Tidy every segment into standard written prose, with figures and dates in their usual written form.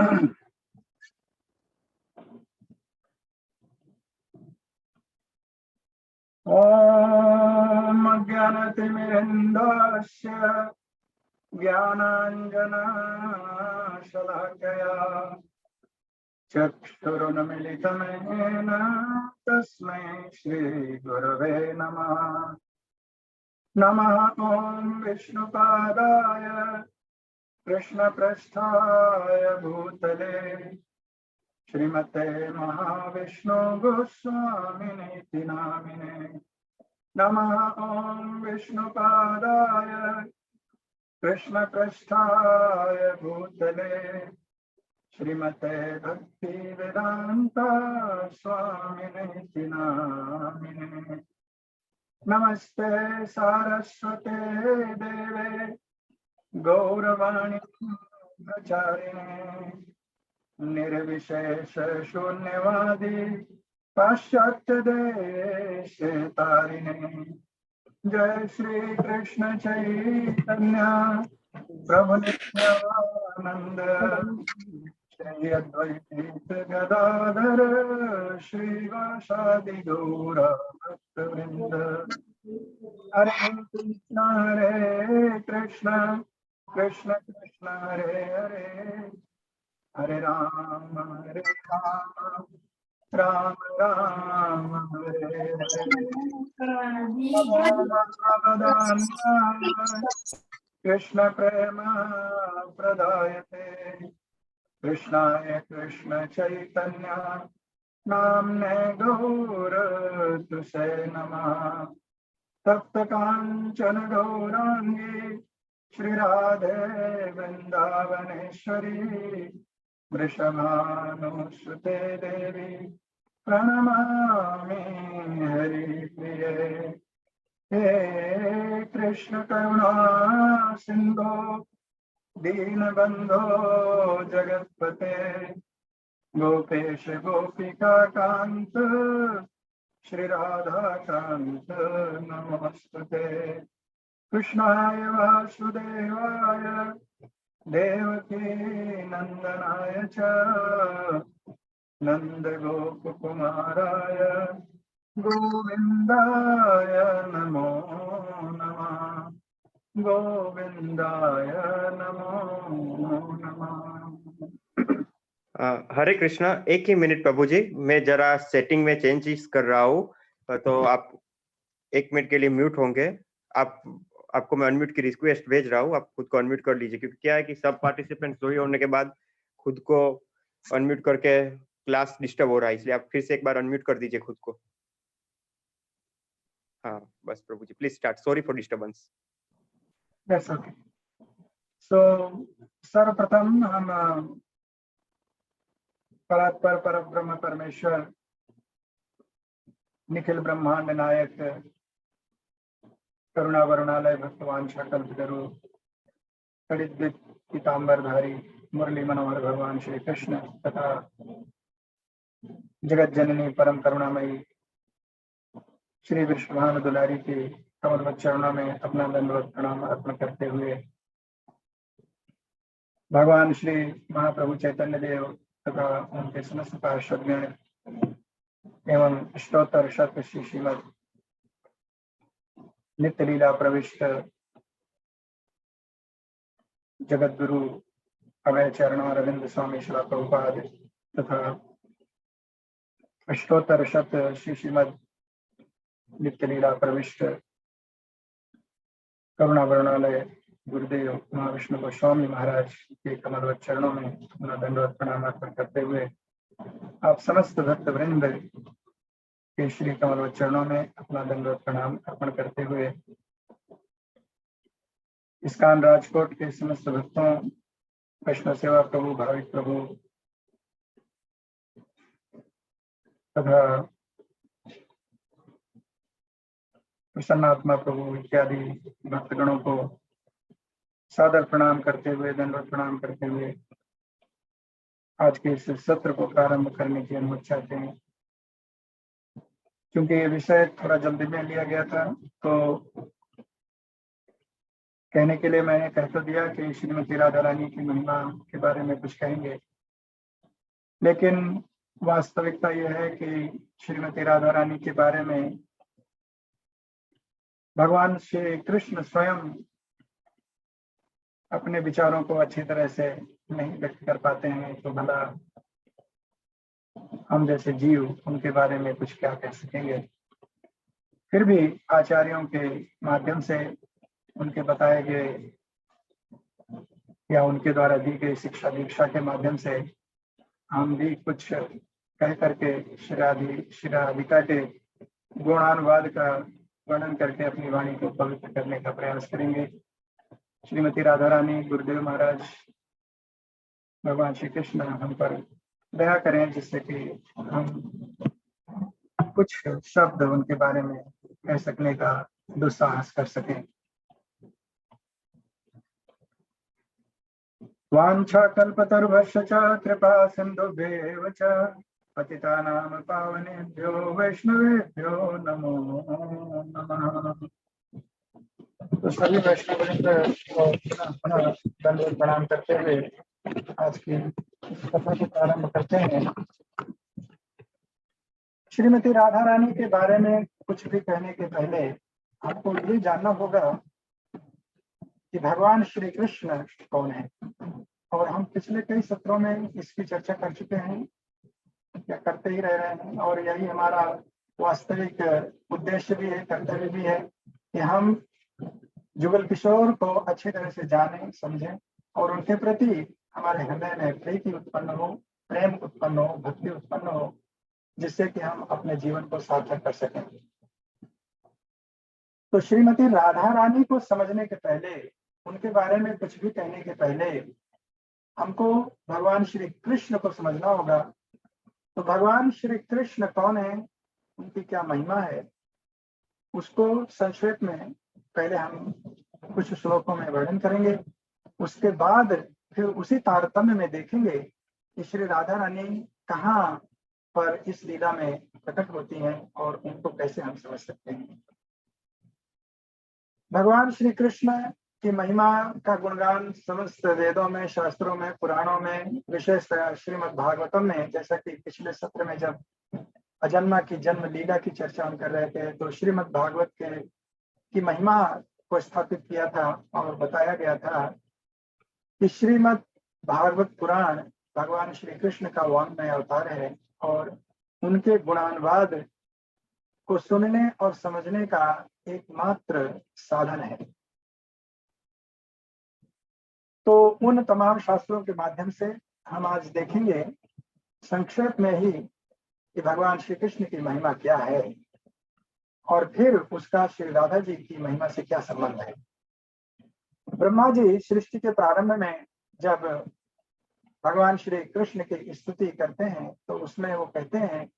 ॐ अज्ञानतिमिरन्धस्य ज्ञानाञ्जनशलाकया चक्षुरुन्मिलितमेन तस्मै श्रीगुरवे नमः। नमः ॐ विष्णुपादाय कृष्णप्रेष्ठाय भूतले श्रीमते महाविष्णु गोस्वामिनीति नामिने। नमः ॐ विष्णुपादाय कृष्णप्रेष्ठाय भूतले श्रीमते भक्तिवेदान्ता स्वामिनीति नामिने। नमस्ते सारस्वते देवे गौरवाणी प्रचारिणे निर्विशेष शून्यवादी पाश्चात्य देश तारिणे। जय श्री कृष्ण चैतन्य प्रभु नित्यानंद श्री अद्वैत गदाधर श्रीवासादि गौर भक्तवृंद। हरे कृष्ण कृष्ण कृष्ण हरे हरे, हरे राम राम राम हरे हरे। कृष्ण प्रेम प्रदायते कृष्णाय कृष्ण चैतन्य नाम्ने गौरतुसे नमः। तप्त कांचन गौरांगी श्री राधे वृंदावनेश्वरी वृषभानुसुते देवी प्रणमामि हरिप्रिये। हे कृष्ण करुणा सिंधो दीनबंधो जगत्पते गोपेश गोपिका कांत श्री राधा कांत नमस्ते। कृष्णाय वासुदेवाय देवकी नंदनाय च नंद गोपकुमाराय गोविंदाय नमो नमः। गोविंदाय नमो नमः। हरे कृष्णा। एक ही मिनट प्रभु जी, मैं जरा सेटिंग में चेंजेस कर रहा हूँ, तो आप 1 मिनट के लिए म्यूट होंगे। आपको मैं अनम्यूट की रिक्वेस्ट भेज रहा हूँ, आप खुद को अनम्यूट कर लीजिए, क्योंकि क्या है कि सब पार्टिसिपेंट्स दो ही होने के बाद खुद को अनम्यूट करके क्लास डिस्टर्ब हो रहा है, इसलिए आप फिर से एक बार अनम्यूट कर दीजिए खुद को। हाँ बस Prabhu ji, please start. Sorry for disturbance. That's okay. So सर्वप्रथम हम परात्पर परब्रह्म परमेश्वर निखिल ब्रह्मांड नायक करुणा वरुणालय भक्तवान कल्पतरु कड़ित पीताम्बरधारी मुरली मनोहर भगवान श्री कृष्ण तथा जगत जननी परम करुणामयी श्री विष्णुभानु दुलारी के कमलवत चरणों में अपना दंडवत प्रणाम अर्पण करते हुए भगवान श्री महाप्रभु चैतन्य देव तथा उनके समस्त पार्षदगण एवं अष्टोत्तर शत श्री श्रीमद नित्य लीला प्रविष्ट जगत गुरु अभय चरणों अरविंद स्वामी शिला प्रभुपाद तथा अष्टोत्तर शत श्री श्रीमद नित्य लीला प्रविष्ट करुणा वरुणालय गुरुदेव महाविष्णु गोस्वामी महाराज के कमलवत चरणों में अपना दंडवत प्रणाम अर्पण करते हुए आप समस्त भक्त वृंद के श्री कमलवत चरणों में अपना दंडवत प्रणाम अर्पण करते हुए इस्कान राजकोट के समस्त भक्तों, वैष्णव सेवा प्रभु, भाविक प्रभु तथा प्रसन्नात्मा प्रभु इत्यादि भक्तगणों को सादर प्रणाम करते हुए, दंडवत प्रणाम करते हुए आज के इस सत्र को प्रारंभ करने की अनुमति चाहते हैं। क्योंकि ये विषय थोड़ा जल्दी में लिया गया था, तो कहने के लिए मैंने कह तो दिया कि श्रीमती राधा रानी की महिमा के बारे में कुछ कहेंगे, लेकिन वास्तविकता यह है कि श्रीमती राधा रानी के बारे में भगवान श्री कृष्ण स्वयं अपने विचारों को अच्छी तरह से नहीं व्यक्त कर पाते हैं, तो भला हम जैसे जीव उनके बारे में कुछ क्या कह सकेंगे। फिर भी आचार्यों के माध्यम से, उनके बताए गए या उनके द्वारा दी गई शिक्षा दीक्षा के माध्यम से हम भी कुछ कह करके श्री राधिका के गुणानुवाद का वर्णन करके अपनी वाणी को पवित्र करने का प्रयास करेंगे। श्रीमती राधा रानी, गुरुदेव महाराज, भगवान श्री कृष्ण हम पर दया करें, जिससे कि हम कुछ शब्द उनके बारे में कह सकने का दुस्साहस कर सकें। वांछा कल्पतरुभ्यश्च कृपा सिन्धुभ्येव च पतितानां पावनेभ्यो वैष्णवेभ्यो नमो नमः। तो सभी वैष्णववृंद को पुनः दंडवत प्रणाम करते हुए आज की कथा को प्रारंभ करते हैं। श्रीमती राधा रानी के बारे में कुछ भी कहने के पहले आपको ये जानना होगा कि भगवान श्री कृष्ण कौन है। और हम पिछले कई सत्रों में इसकी चर्चा कर चुके हैं या करते ही रह रहे हैं, और यही हमारा वास्तविक उद्देश्य भी है, कर्तव्य भी है कि हम जुगल किशोर को अच्छी तरह से जानें, समझें और उनके प्रति हमारे हृदय में प्रीति उत्पन्न हो, प्रेम उत्पन्न हो, भक्ति उत्पन्न हो, जिससे कि हम अपने जीवन को सार्थक कर सकें। तो श्रीमती राधा रानी को समझने के पहले, उनके बारे में कुछ भी कहने के पहले हमको भगवान श्री कृष्ण को समझना होगा। तो भगवान श्री कृष्ण कौन है, उनकी क्या महिमा है, उसको संक्षेप में पहले हम कुछ श्लोकों में वर्णन करेंगे। उसके बाद फिर उसी तारतम्य में देखेंगे कि श्री राधा रानी कहाँ पर इस लीला में प्रकट होती हैं और उनको कैसे हम समझ सकते हैं। भगवान श्री कृष्ण की महिमा का गुणगान समस्त वेदों में, शास्त्रों में, पुराणों में, विशेषतः श्रीमद् भागवतम में, जैसा कि पिछले सत्र में जब अजन्मा की जन्म लीला की चर्चा हम कर रहे थे, तो श्रीमद् भागवत की महिमा को स्थापित किया था और बताया गया था कि श्रीमद् भागवत पुराण भगवान श्री कृष्ण का वाङ्मय अवतार है और उनके गुणानुवाद को सुनने और समझने का एकमात्र साधन है। तो उन तमाम शास्त्रों के माध्यम से हम आज देखेंगे संक्षेप में ही कि भगवान श्री कृष्ण की महिमा क्या है और फिर उसका श्री राधा जी की महिमा से क्या संबंध है। ब्रह्मा जी सृष्टि के प्रारंभ में जब भगवान श्री कृष्ण की स्तुति करते हैं तो उसमें वो कहते हैं,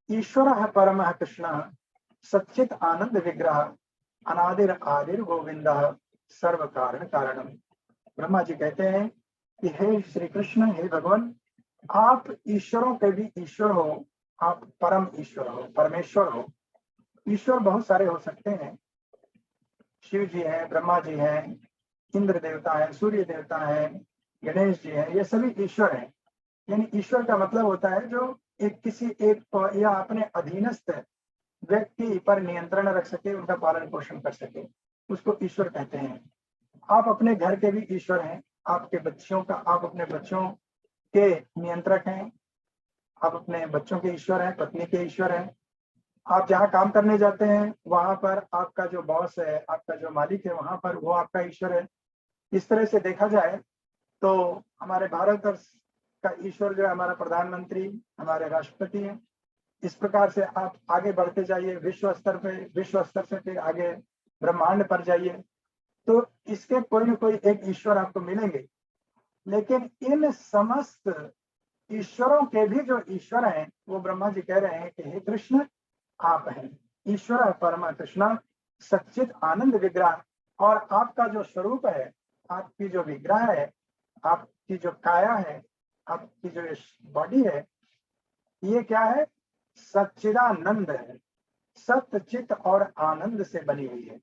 ईश्वर परमः कृष्ण सच्चित आनंद विग्रह अनादिर आदिर गोविंद सर्व कारण कारणम। ब्रह्मा जी कहते हैं कि हे श्री कृष्ण, हे भगवान, आप ईश्वरों के भी ईश्वर हो, आप परम ईश्वर हो, परमेश्वर हो। ईश्वर बहुत सारे हो सकते हैं, शिव जी हैं, ब्रह्मा जी हैं, इंद्र देवता है, सूर्य देवता है, गणेश जी हैं, ये सभी ईश्वर हैं। यानी ईश्वर का मतलब होता है जो किसी एक या अपने अधीनस्थ व्यक्ति पर नियंत्रण रख सके, उनका पालन पोषण कर सके, उसको ईश्वर कहते हैं। आप अपने घर के भी ईश्वर हैं, आपके बच्चों का, आप अपने बच्चों के नियंत्रक हैं, आप अपने बच्चों के ईश्वर हैं, पत्नी के ईश्वर हैं। आप जहाँ काम करने जाते हैं वहां पर आपका जो बॉस है, आपका जो मालिक है, वहां पर वो आपका ईश्वर है। इस तरह से देखा जाए तो हमारे भारत का ईश्वर जो है हमारा प्रधानमंत्री, हमारे राष्ट्रपति हैं। इस प्रकार से आप आगे बढ़ते जाइए विश्व स्तर से फिर आगे ब्रह्मांड पर जाइए, तो इसके कोई न कोई एक ईश्वर आपको मिलेंगे। लेकिन इन समस्त ईश्वरों के भी जो ईश्वर हैं, वो ब्रह्मा जी कह रहे हैं कि हे कृष्ण, आप हैं ईश्वर परम कृष्ण सच्चित आनंद विग्रह। और आपका जो स्वरूप है, आपकी जो विग्रह है, आपकी जो काया है, आपकी जो बॉडी है, ये क्या है? सच्चिदानंद है, सत्य चित और आनंद से बनी हुई है।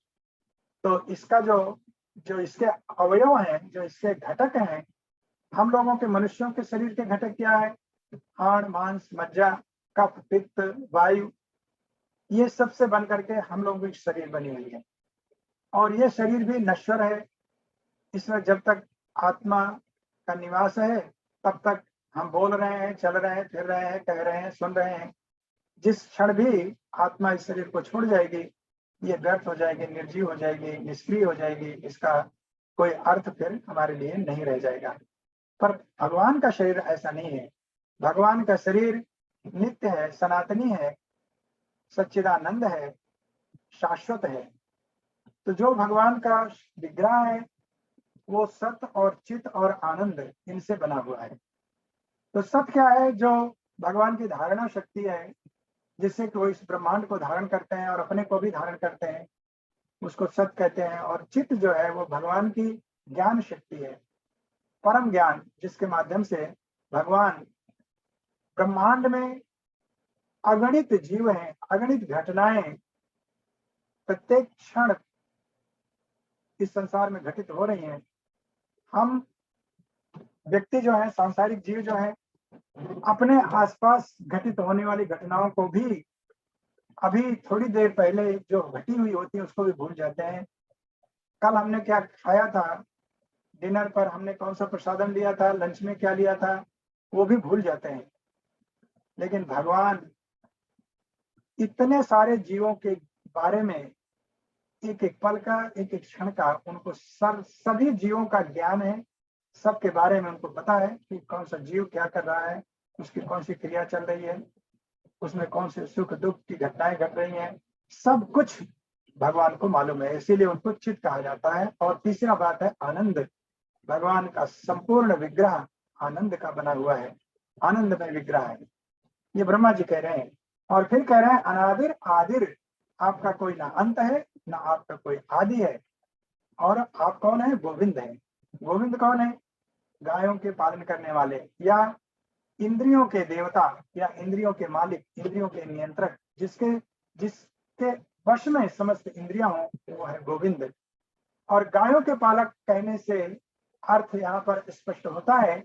तो इसका जो इसके अवयव हैं, जो इसके घटक हैं, हम लोगों के मनुष्यों के शरीर के घटक क्या है? हाड़, मांस, मज्जा, कफ, पित्त, वायु, ये सबसे बन करके हम लोगों की शरीर बनी हुई है। और ये शरीर भी नश्वर है। इसमें जब तक आत्मा का निवास है तब तक हम बोल रहे हैं, चल रहे हैं, फिर रहे हैं, कह रहे हैं, सुन रहे हैं। जिस क्षण भी आत्मा इस शरीर को छोड़ जाएगी, ये व्यर्थ हो जाएगी, निर्जीव हो जाएगी, निष्क्रिय हो जाएगी। इसका कोई अर्थ फिर हमारे लिए नहीं रह जाएगा। पर भगवान का शरीर ऐसा नहीं है। भगवान का शरीर नित्य है, सनातनी है, सच्चिदानंद है, शाश्वत है। तो जो भगवान का विग्रह है वो सत और चित और आनंद इनसे बना हुआ है। तो सत क्या है? जो भगवान की धारणा शक्ति है, जिससे कि वो इस ब्रह्मांड को धारण करते हैं और अपने को भी धारण करते हैं, उसको सत कहते हैं। और चित जो है वो भगवान की ज्ञान शक्ति है, परम ज्ञान, जिसके माध्यम से भगवान ब्रह्मांड में अगणित जीव हैं, अगणित घटनाएं प्रत्येक क्षण इस संसार में घटित हो रही हैं। हम व्यक्ति जो है, सांसारिक जीव जो है, अपने आसपास घटित होने वाली घटनाओं को भी अभी थोड़ी देर पहले जो घटी हुई होती है उसको भी भूल जाते हैं। कल हमने क्या खाया था, डिनर पर हमने कौन सा प्रसादन लिया था, लंच में क्या लिया था, वो भी भूल जाते हैं। लेकिन भगवान इतने सारे जीवों के बारे में एक एक पल का, एक एक क्षण का उनको सभी जीवों का ज्ञान है। सबके बारे में उनको पता है कि कौन सा जीव क्या कर रहा है, उसकी कौन सी क्रिया चल रही है, उसमें कौन से सुख दुख की घटनाएं घट रही हैं। सब कुछ भगवान को मालूम है, इसीलिए उनको चित कहा जाता है। और तीसरा बात है आनंद। भगवान का संपूर्ण विग्रह आनंद का बना हुआ है, आनंद में विग्रह है, ये ब्रह्मा जी कह रहे हैं। और फिर कह रहे हैं अनादिर आदिर, आपका कोई ना अंत है, ना आपका कोई आदि है। और आप कौन है? गोविंद है। गोविंद कौन है? गायों के पालन करने वाले, या इंद्रियों के देवता, या इंद्रियों के मालिक, इंद्रियों के नियंत्रक, जिसके वश में समस्त इंद्रियां हो, वो है गोविंद। और गायों के पालक कहने से अर्थ यहाँ पर स्पष्ट होता है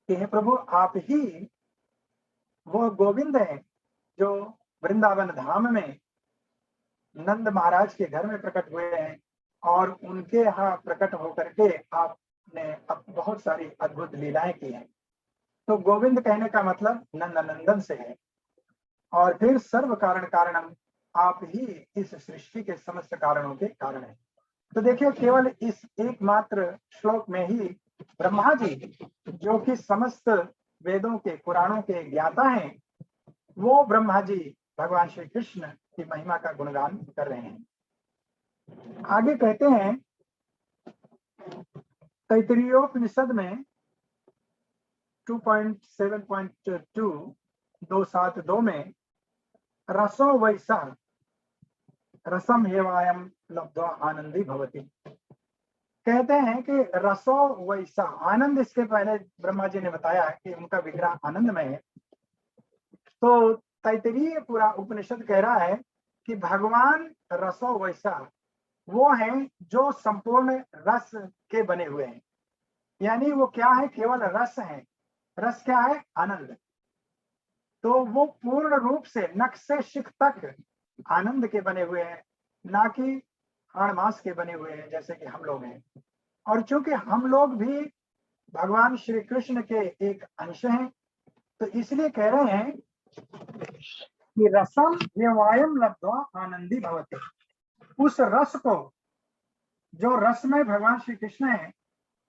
कि हे प्रभु, आप ही वो गोविंद हैं जो वृंदावन धाम में नंद महाराज के घर में प्रकट हुए हैं। और उनके यहाँ प्रकट होकर के आपने अब बहुत सारी अद्भुत लीलाएं की हैं। तो गोविंद कहने का मतलब नंदनंदन से है। और फिर सर्व कारण कारणम, आप ही इस सृष्टि के समस्त कारणों के कारण हैं। तो देखिए, केवल इस एकमात्र श्लोक में ही ब्रह्मा जी, जो कि समस्त वेदों के, पुराणों के ज्ञाता हैं, वो ब्रह्मा जी भगवान श्री कृष्ण की महिमा का गुणगान कर रहे हैं। आगे कहते हैं तैत्तिरीयोपनिषद में 2.7.2 2.7.2 में रसो वैसा रसम हेवायम लब्ध्वा आनंदी भवति, कहते हैं कि रसो वैसा आनंद। इसके पहले ब्रह्मा जी ने बताया कि उनका विग्रह आनंदमय है। तो तैत्तिरीय पूरा उपनिषद कह रहा है कि भगवान रसो वैसा वो है जो संपूर्ण रस के बने हुए हैं। यानी वो क्या है? केवल रस है। रस क्या है? आनंद। तो वो पूर्ण रूप से नख से शिख तक आनंद के बने हुए हैं, ना कि हाड़ मांस के बने हुए हैं जैसे कि हम लोग हैं। और चूंकि हम लोग भी भगवान श्री कृष्ण के एक अंश हैं, तो इसलिए कह रहे हैं कि रसम हेवायम लब्ध्वा आनंदी भवति। उस रस को, जो रस में भगवान श्री कृष्ण है,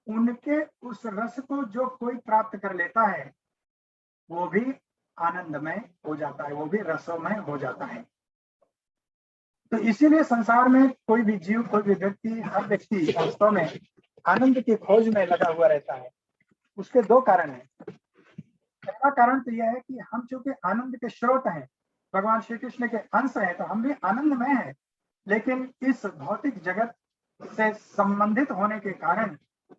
उनके उस रस को जो कोई प्राप्त कर लेता है वो भी आनंदमय हो जाता है, वो भी रसोमय हो जाता है। तो इसीलिए संसार में कोई भी जीव, कोई भी व्यक्ति, हर व्यक्ति वास्तव में आनंद की खोज में लगा हुआ रहता है। उसके दो कारण हैं। पहला कारण तो यह है कि हम चूंकि आनंद के स्रोत हैं, भगवान श्री कृष्ण के अंश हैं, तो हम भी आनंदमय हैं। लेकिन इस भौतिक जगत से संबंधित होने के कारण,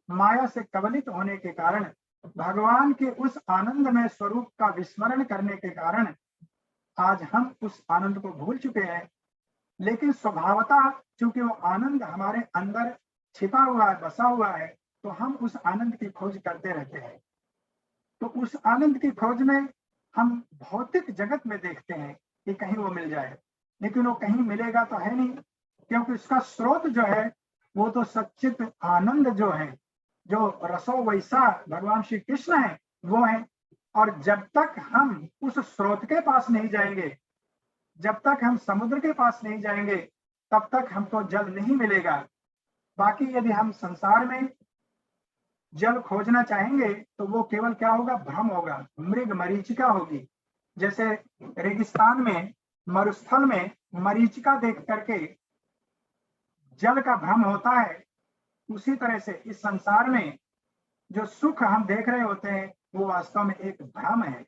माया से कबलित होने के कारण, भगवान के उस आनंदमय स्वरूप का विस्मरण करने के कारण आज हम उस आनंद को भूल चुके हैं। लेकिन स्वभावतः चूंकि वो आनंद हमारे अंदर छिपा हुआ है, बसा हुआ है, तो हम उस आनंद की खोज करते रहते हैं। तो तो उस आनंद की खोज में हम भौतिक जगत में देखते हैं कि कहीं वो मिल जाए, लेकिन वो कहीं मिलेगा तो है नहीं, क्योंकि उसका स्रोत जो है वो तो सच्चित आनंद जो है, जो रसो वैसा भगवान श्री कृष्ण है वो है। और जब तक हम उस स्रोत के पास नहीं जाएंगे, जब तक हम समुद्र के पास नहीं जाएंगे, तब तक हमको जल नहीं मिलेगा। बाकी यदि हम संसार में जल खोजना चाहेंगे तो वो केवल क्या होगा, भ्रम होगा, मृग मरीचिका होगी। जैसे रेगिस्तान में, मरुस्थल में मरीचिका देख करके जल का भ्रम होता है, उसी तरह से इस संसार में जो सुख हम देख रहे होते हैं वो वास्तव में एक भ्रम है,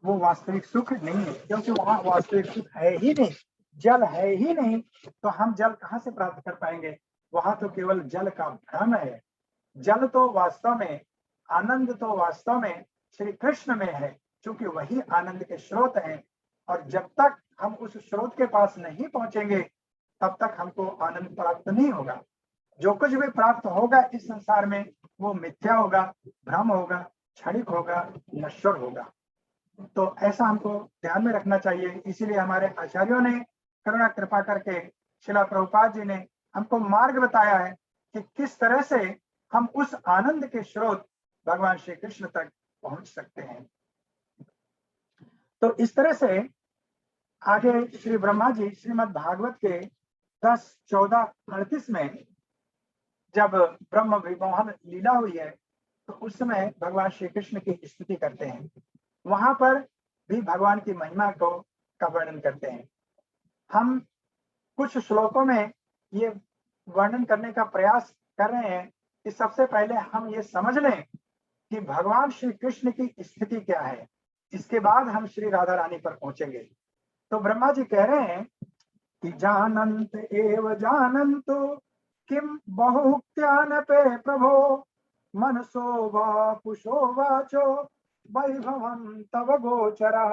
वो वास्तविक सुख नहीं है, क्योंकि वहां वास्तविक सुख है ही नहीं, जल है ही नहीं, तो हम जल कहां से प्राप्त कर पाएंगे? वहां तो केवल जल का भ्रम है। जल तो वास्तव में, आनंद तो वास्तव में श्री कृष्ण में है, क्योंकि वही आनंद के स्रोत हैं। और जब तक हम उस स्रोत के पास नहीं पहुंचेंगे, तब तक हमको आनंद प्राप्त नहीं होगा। जो कुछ भी प्राप्त होगा इस संसार में वो मिथ्या होगा, भ्रम होगा, क्षणिक होगा, नश्वर होगा। तो ऐसा हमको ध्यान में रखना चाहिए। इसीलिए हमारे आचार्यों ने करुणा कृपा करके, शिला प्रभुपाद जी ने हमको मार्ग बताया है कि किस तरह से हम उस आनंद के स्रोत भगवान श्री कृष्ण तक पहुंच सकते हैं। तो इस तरह से आगे श्री ब्रह्मा जी श्रीमद् भागवत के 10, 14, 38 में जब ब्रह्म विमोहन लीला हुई है तो उस समय भगवान श्री कृष्ण की स्तुति करते हैं। वहां पर भी भगवान की महिमा का वर्णन करते हैं। हम कुछ श्लोकों में ये वर्णन करने का प्रयास कर रहे हैं कि सबसे पहले हम ये समझ लें कि भगवान श्री कृष्ण की स्थिति क्या है, इसके बाद हम श्री राधा रानी पर पहुंचेंगे। तो ब्रह्मा जी कह रहे हैं कि जानंत एव जानन्तु किम बहुक्त्यानपे प्रभो मनसो वापुषो वाचो वैभवं तव गोचरा।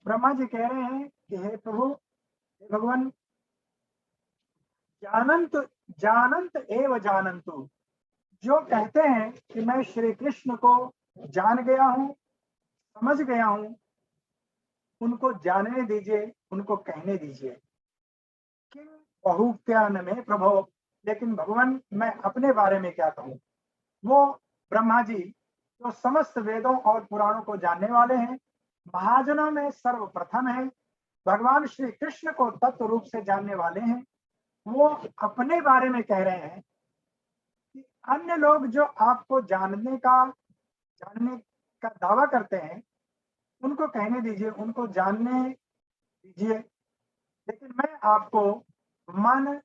ब्रह्मा जी कह रहे हैं कि हे प्रभु, हे भगवान, जानंत जानंत एव जानन्तु, जो कहते हैं कि मैं श्री कृष्ण को जान गया हूं, समझ गया हूं, उनको जानने दीजिए, उनको कहने दीजिए। किम बहुक्त्यान में प्रभो, लेकिन भगवान मैं अपने बारे में क्या कहूं? वो ब्रह्मा जी जो समस्त वेदों और पुराणों को जानने वाले हैं, महाजनों में सर्वप्रथम है, भगवान श्री कृष्ण को तत्व रूप से जानने वाले हैं, वो अपने बारे में कह रहे हैं कि अन्य लोग जो आपको जानने का दावा करते हैं, उनको कहने दीजिए, उनको जानने दीजिए, लेकिन मैं आपको मन,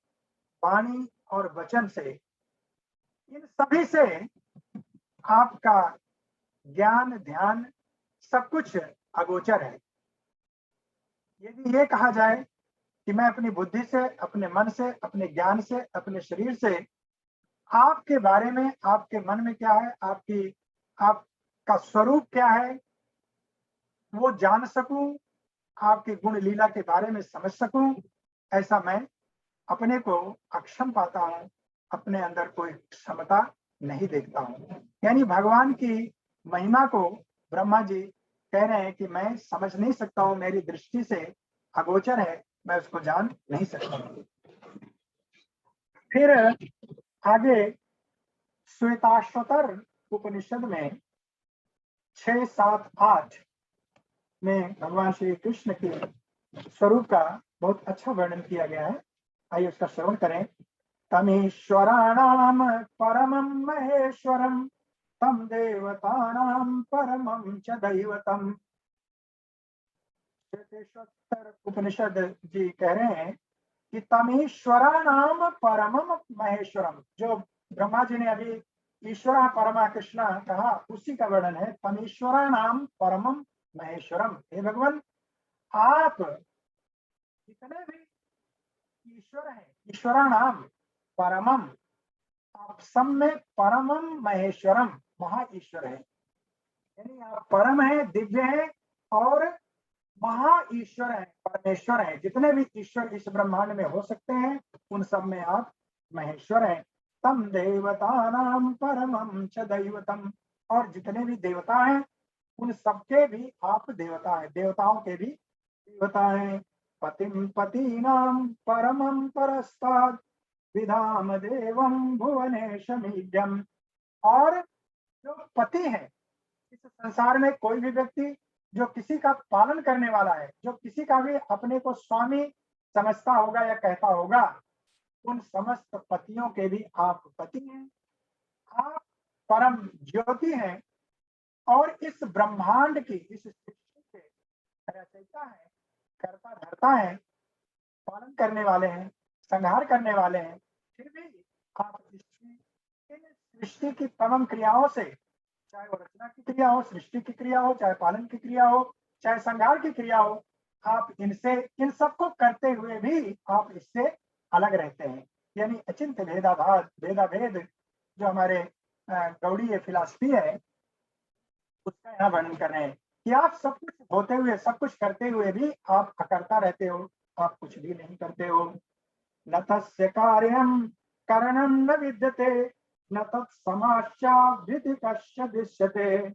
वाणी और वचन से, इन सभी से आपका ज्ञान, ध्यान सब कुछ अगोचर है। यदि ये कहा जाए कि मैं अपनी बुद्धि से, अपने मन से, अपने ज्ञान से, अपने शरीर से आपके बारे में, आपके मन में क्या है, आपका स्वरूप क्या है, वो जान सकूं, आपकी गुण लीला के बारे में समझ सकूं, ऐसा मैं अपने को अक्षम पाता हूं, अपने अंदर कोई क्षमता नहीं देखता हूं। यानी भगवान की महिमा को ब्रह्मा जी कह रहे हैं कि मैं समझ नहीं सकता हूं, मेरी दृष्टि से अगोचर है, मैं उसको जान नहीं सकता हूं। फिर आगे श्वेताश्वतर उपनिषद में 6, 7, 8 में भगवान श्री कृष्ण के स्वरूप का बहुत अच्छा वर्णन किया गया है। आइए उसका श्रवण करें। तमीश्वराणाम परमं महेश्वरम तम देवतानां परमं च दैवतम। श्वेतेश्वर उपनिषद जी कह रहे हैं कि तमीश्वराणाम परमं महेश्वरम, जो ब्रह्मा जी ने अभी ईश्वर परमा कृष्ण कहा, उसी का वर्णन है। तमीश्वराणाम परमं महेश्वरम, हे भगवान, आप जितने भी ईश्वर है, ईश्वराणाम परमम, आप सब में परमम महेश्वरम, महा ईश्वर है। यानी आप परम है, दिव्य है और महा ईश्वर है, परमेश्वर है। जितने भी ईश्वर इस ब्रह्मांड में हो सकते हैं, उन सब में आप महेश्वर हैं। तम देवतानां परमं च दैवतम, और जितने भी देवता हैं उन सबके भी आप देवता हैं, देवताओं के भी देवता हैं। पतिम पतीनाम परमं परस्तात् विधाम देवम भुवनेशमीड्यम। और जो पति है, इस संसार में कोई भी व्यक्ति जो किसी का पालन करने वाला है, जो किसी का भी अपने को स्वामी समझता होगा या कहता होगा, उन समस्त पतियों के भी आप पति हैं। आप परम ज्योति हैं और इस ब्रह्मांड की, इस सृष्टि के रचयिता है, कर्ता धर्ता है, पालन करने वाले हैं, संहार करने वाले हैं। फिर भी आप इन सृष्टि की तमाम क्रियाओं से, चाहे वो रचना की क्रिया हो, सृष्टि की क्रिया हो, चाहे पालन की क्रिया हो, चाहे संहार की क्रिया हो, आप इनसे, इन सबको करते हुए भी आप इससे अलग रहते हैं। यानी अचिंत भेदाभाद, भेदा भेद जो हमारे गौड़ीय फिलॉसफी है, उसका यहाँ वर्णन कर रहे हैं कि आप सब कुछ होते हुए, सब कुछ करते हुए भी आप अकर्ता रहते हो, आप कुछ भी नहीं करते हो। न तस्य कार्यम करणं न विद्यते न तत्समाश्चा विधि कस्य दृश्यते।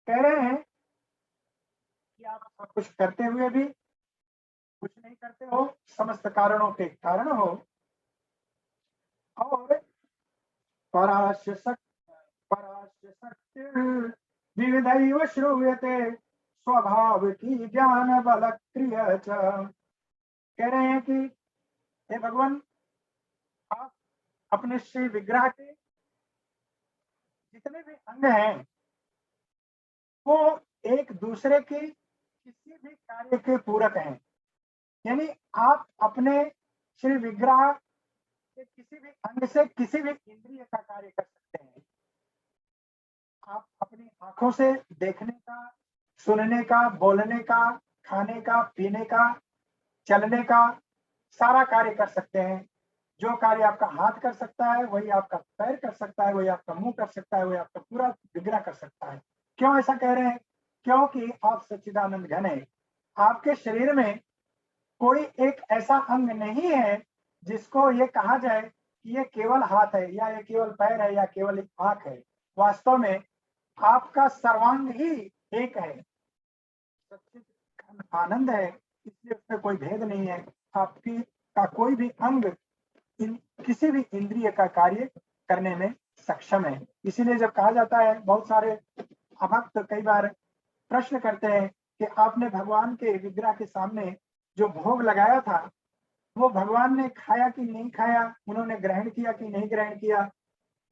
कह रहे हैं कि आप सब कुछ करते हुए भी कुछ नहीं करते हो, समस्त कारणों के कारण हो। और परास्य शक्ति विविधैव श्रूयते स्वभाव की ज्ञान बल क्रिय च। कह रहे हैं कि हे भगवान, आप अपने श्री विग्रह के जितने भी अंग हैं वो एक दूसरे के किसी भी कार्य के पूरक हैं। यानी आप अपने श्री विग्रह के किसी भी अंग से किसी भी इंद्रिय का कार्य कर सकते हैं। आप अपनी आंखों से देखने का, सुनने का, बोलने का, खाने का, पीने का, चलने का सारा कार्य कर सकते हैं। जो कार्य आपका हाथ कर सकता है वही आपका पैर कर सकता है, वही आपका मुंह कर सकता है, वही आपका पूरा विग्रह कर सकता है। क्यों ऐसा कह रहे हैं? क्योंकि आप सच्चिदानंद घन हैं। आपके शरीर में कोई एक ऐसा अंग नहीं है जिसको ये कहा जाए कि ये केवल हाथ है या ये केवल पैर है या केवल आंख है। वास्तव में आपका सर्वांग ही एक है, सच्चिद आनंद है, इसलिए उसमें कोई भेद नहीं है। आपकी का कोई भी अंग किसी भी इंद्रिय का कार्य करने में सक्षम है। इसीलिए जब कहा जाता है, बहुत सारे अभक्त कई बार प्रश्न करते हैं कि आपने भगवान के विग्रह के सामने जो भोग लगाया था वो भगवान ने खाया कि नहीं खाया, उन्होंने ग्रहण किया कि नहीं ग्रहण किया,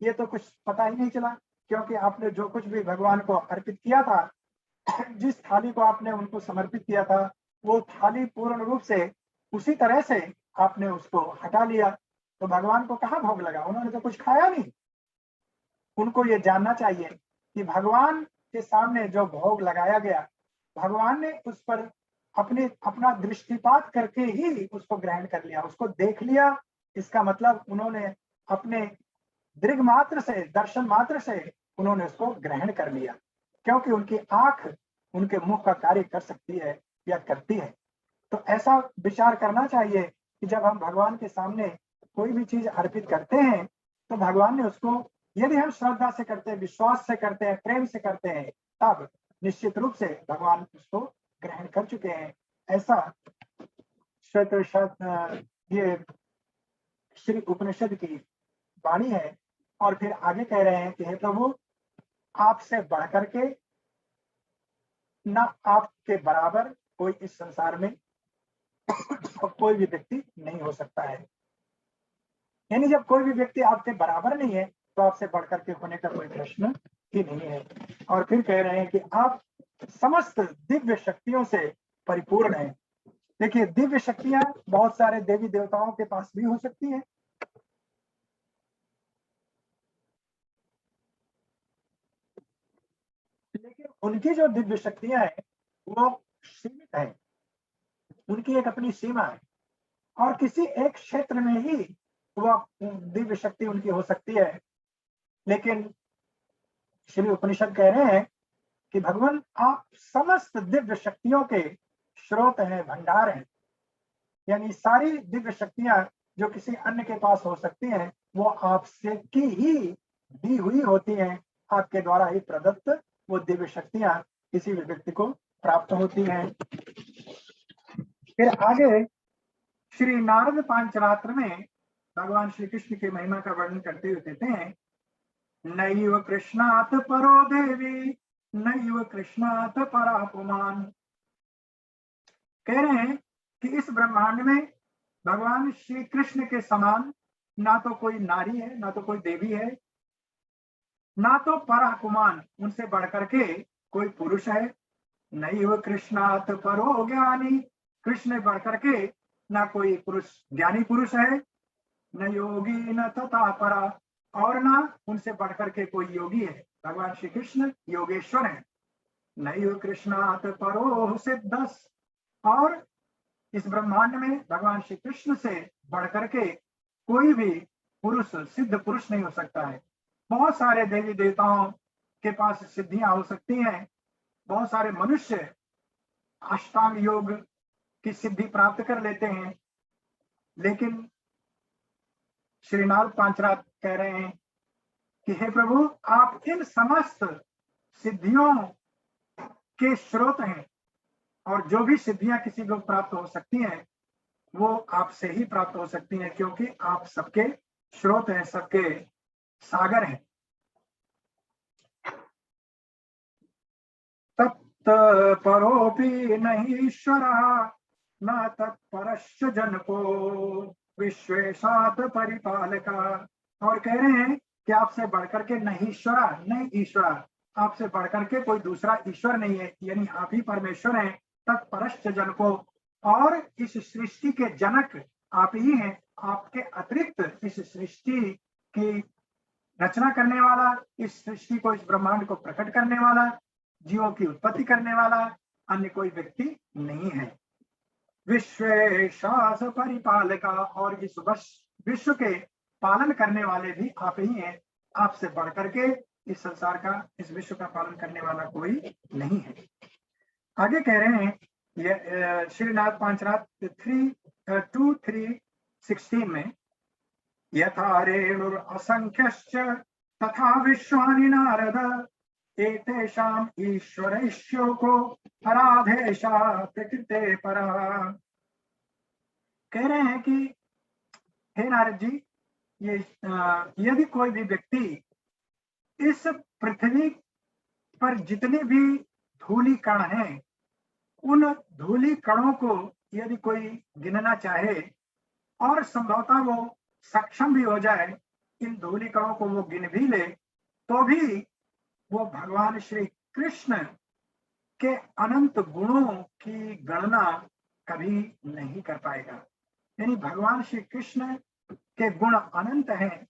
ये तो कुछ पता ही नहीं चला। क्योंकि आपने जो कुछ भी भगवान को अर्पित किया था, जिस थाली को आपने उनको समर्पित किया था, वो थाली पूर्ण रूप से उसी तरह से आपने उसको हटा लिया, तो भगवान को कहाँ भोग लगा? उन्होंने तो कुछ खाया नहीं। उनको ये जानना चाहिए कि भगवान के सामने जो भोग लगाया गया, भगवान ने उस पर अपना दृष्टिपात करके ही उसको ग्रहण कर लिया, उसको देख लिया। इसका मतलब उन्होंने अपने दृग मात्र से, दर्शन मात्र से उन्होंने उसको ग्रहण कर लिया, क्योंकि उनकी आंख उनके मुंह का कार्य कर सकती है या करती है। तो ऐसा विचार करना चाहिए कि जब हम भगवान के सामने कोई भी चीज अर्पित करते हैं तो भगवान ने उसको, यदि हम श्रद्धा से करते हैं, विश्वास से करते हैं, प्रेम से करते हैं, तब निश्चित रूप से भगवान उसको ग्रहण कर चुके हैं। ऐसा ये श्री उपनिषद की वाणी है। और फिर आगे कह रहे हैं कि हे प्रभु, आपसे बढ़कर के न आपके बराबर कोई इस संसार में कोई भी व्यक्ति नहीं हो सकता है। यानी जब कोई भी व्यक्ति आपके बराबर नहीं है तो आपसे बढ़कर के होने का कोई प्रश्न ही नहीं है। और फिर कह रहे हैं कि आप समस्त दिव्य शक्तियों से परिपूर्ण हैं। देखिए, दिव्य शक्तियां बहुत सारे देवी देवताओं के पास भी हो सकती हैं, लेकिन उनकी जो दिव्य शक्तियां हैं वो सीमित है, उनकी एक अपनी सीमा है और किसी एक क्षेत्र में ही वह दिव्य शक्ति उनकी हो सकती है। लेकिन श्री उपनिषद कह रहे हैं कि भगवान, आप समस्त दिव्य शक्तियों के स्रोत हैं, भंडार हैं। यानी सारी दिव्य शक्तियां जो किसी अन्य के पास हो सकती हैं वो आपसे की ही दी हुई होती हैं, आपके द्वारा ही प्रदत्त वो दिव्य शक्तियां किसी भी व्यक्ति को प्राप्त होती हैं। फिर आगे श्री नारद पांचरात्र में भगवान श्री कृष्ण की महिमा का वर्णन करते हुए कहते हैं, नैव कृष्णात परो देवी नैव कृष्णात परा पुमान। कह रहे हैं कि इस ब्रह्मांड में भगवान श्री कृष्ण के समान ना तो कोई नारी है, ना तो कोई देवी है, ना तो पराकुमान उनसे बढ़कर के कोई पुरुष है। नैव कृष्णात परो ज्ञानी, कृष्ण बढ़कर के ना कोई पुरुष ज्ञानी पुरुष है, न योगी न तथा परा, और ना उनसे बढ़कर के कोई योगी है। भगवान श्री कृष्ण योगेश्वर है। नैव कृष्णात परो सिद्धस, और इस ब्रह्मांड में भगवान श्री कृष्ण से बढ़कर के कोई भी पुरुष सिद्ध पुरुष नहीं हो सकता है। बहुत सारे देवी देवताओं के पास सिद्धियां हो सकती हैं, बहुत सारे मनुष्य अष्टांग योग की सिद्धि प्राप्त कर लेते हैं, लेकिन श्रीनाथ पांचरात कह रहे हैं कि हे प्रभु, आप इन समस्त सिद्धियों के स्रोत हैं, और जो भी सिद्धियां किसी को प्राप्त हो सकती हैं वो आपसे ही प्राप्त हो सकती हैं, क्योंकि आप सबके स्रोत हैं, सबके सागर हैं। तत् परोपि नहीं ईश्वरः न तत्परश्च जनको विश्वेशात् परिपालका। और कह रहे हैं कि आपसे बढ़कर के नहीं ईश्वरा, आपसे बढ़कर के कोई दूसरा ईश्वर नहीं है, यानी आप ही परमेश्वर हैं। तत्परश्च जनको, और इस सृष्टि के जनक आप ही हैं। आपके अतिरिक्त इस सृष्टि की रचना करने वाला, इस सृष्टि को, इस ब्रह्मांड को प्रकट करने वाला, जीवों की उत्पत्ति करने वाला अन्य कोई व्यक्ति नहीं है। विश्वेशास परिपालका, और इस विश्व के पालन करने वाले भी आप ही हैं। आपसे बढ़कर के इस संसार का, इस विश्व का पालन करने वाला कोई नहीं है। आगे कह रहे हैं ये श्रीनाथ पांचरात 2:3-16 में, यथा रेणुर असंख्यश्च तथा विश्वानि नारद एतेषाम ईश्वरैश्योको पराधेशा प्रकृते परा। कह रहे हैं कि हे नारद जी, ये यदि कोई भी व्यक्ति इस पृथ्वी पर जितने भी धूली कण हैं, उन धूली कणों को यदि कोई गिनना चाहे और संभवतः वो सक्षम भी हो जाए, इन धूली कणों को वो गिन भी ले, तो भी वो भगवान श्री कृष्ण के अनंत गुणों की गणना कभी नहीं कर पाएगा। यानी भगवान श्री कृष्ण के गुण अनंत हैं,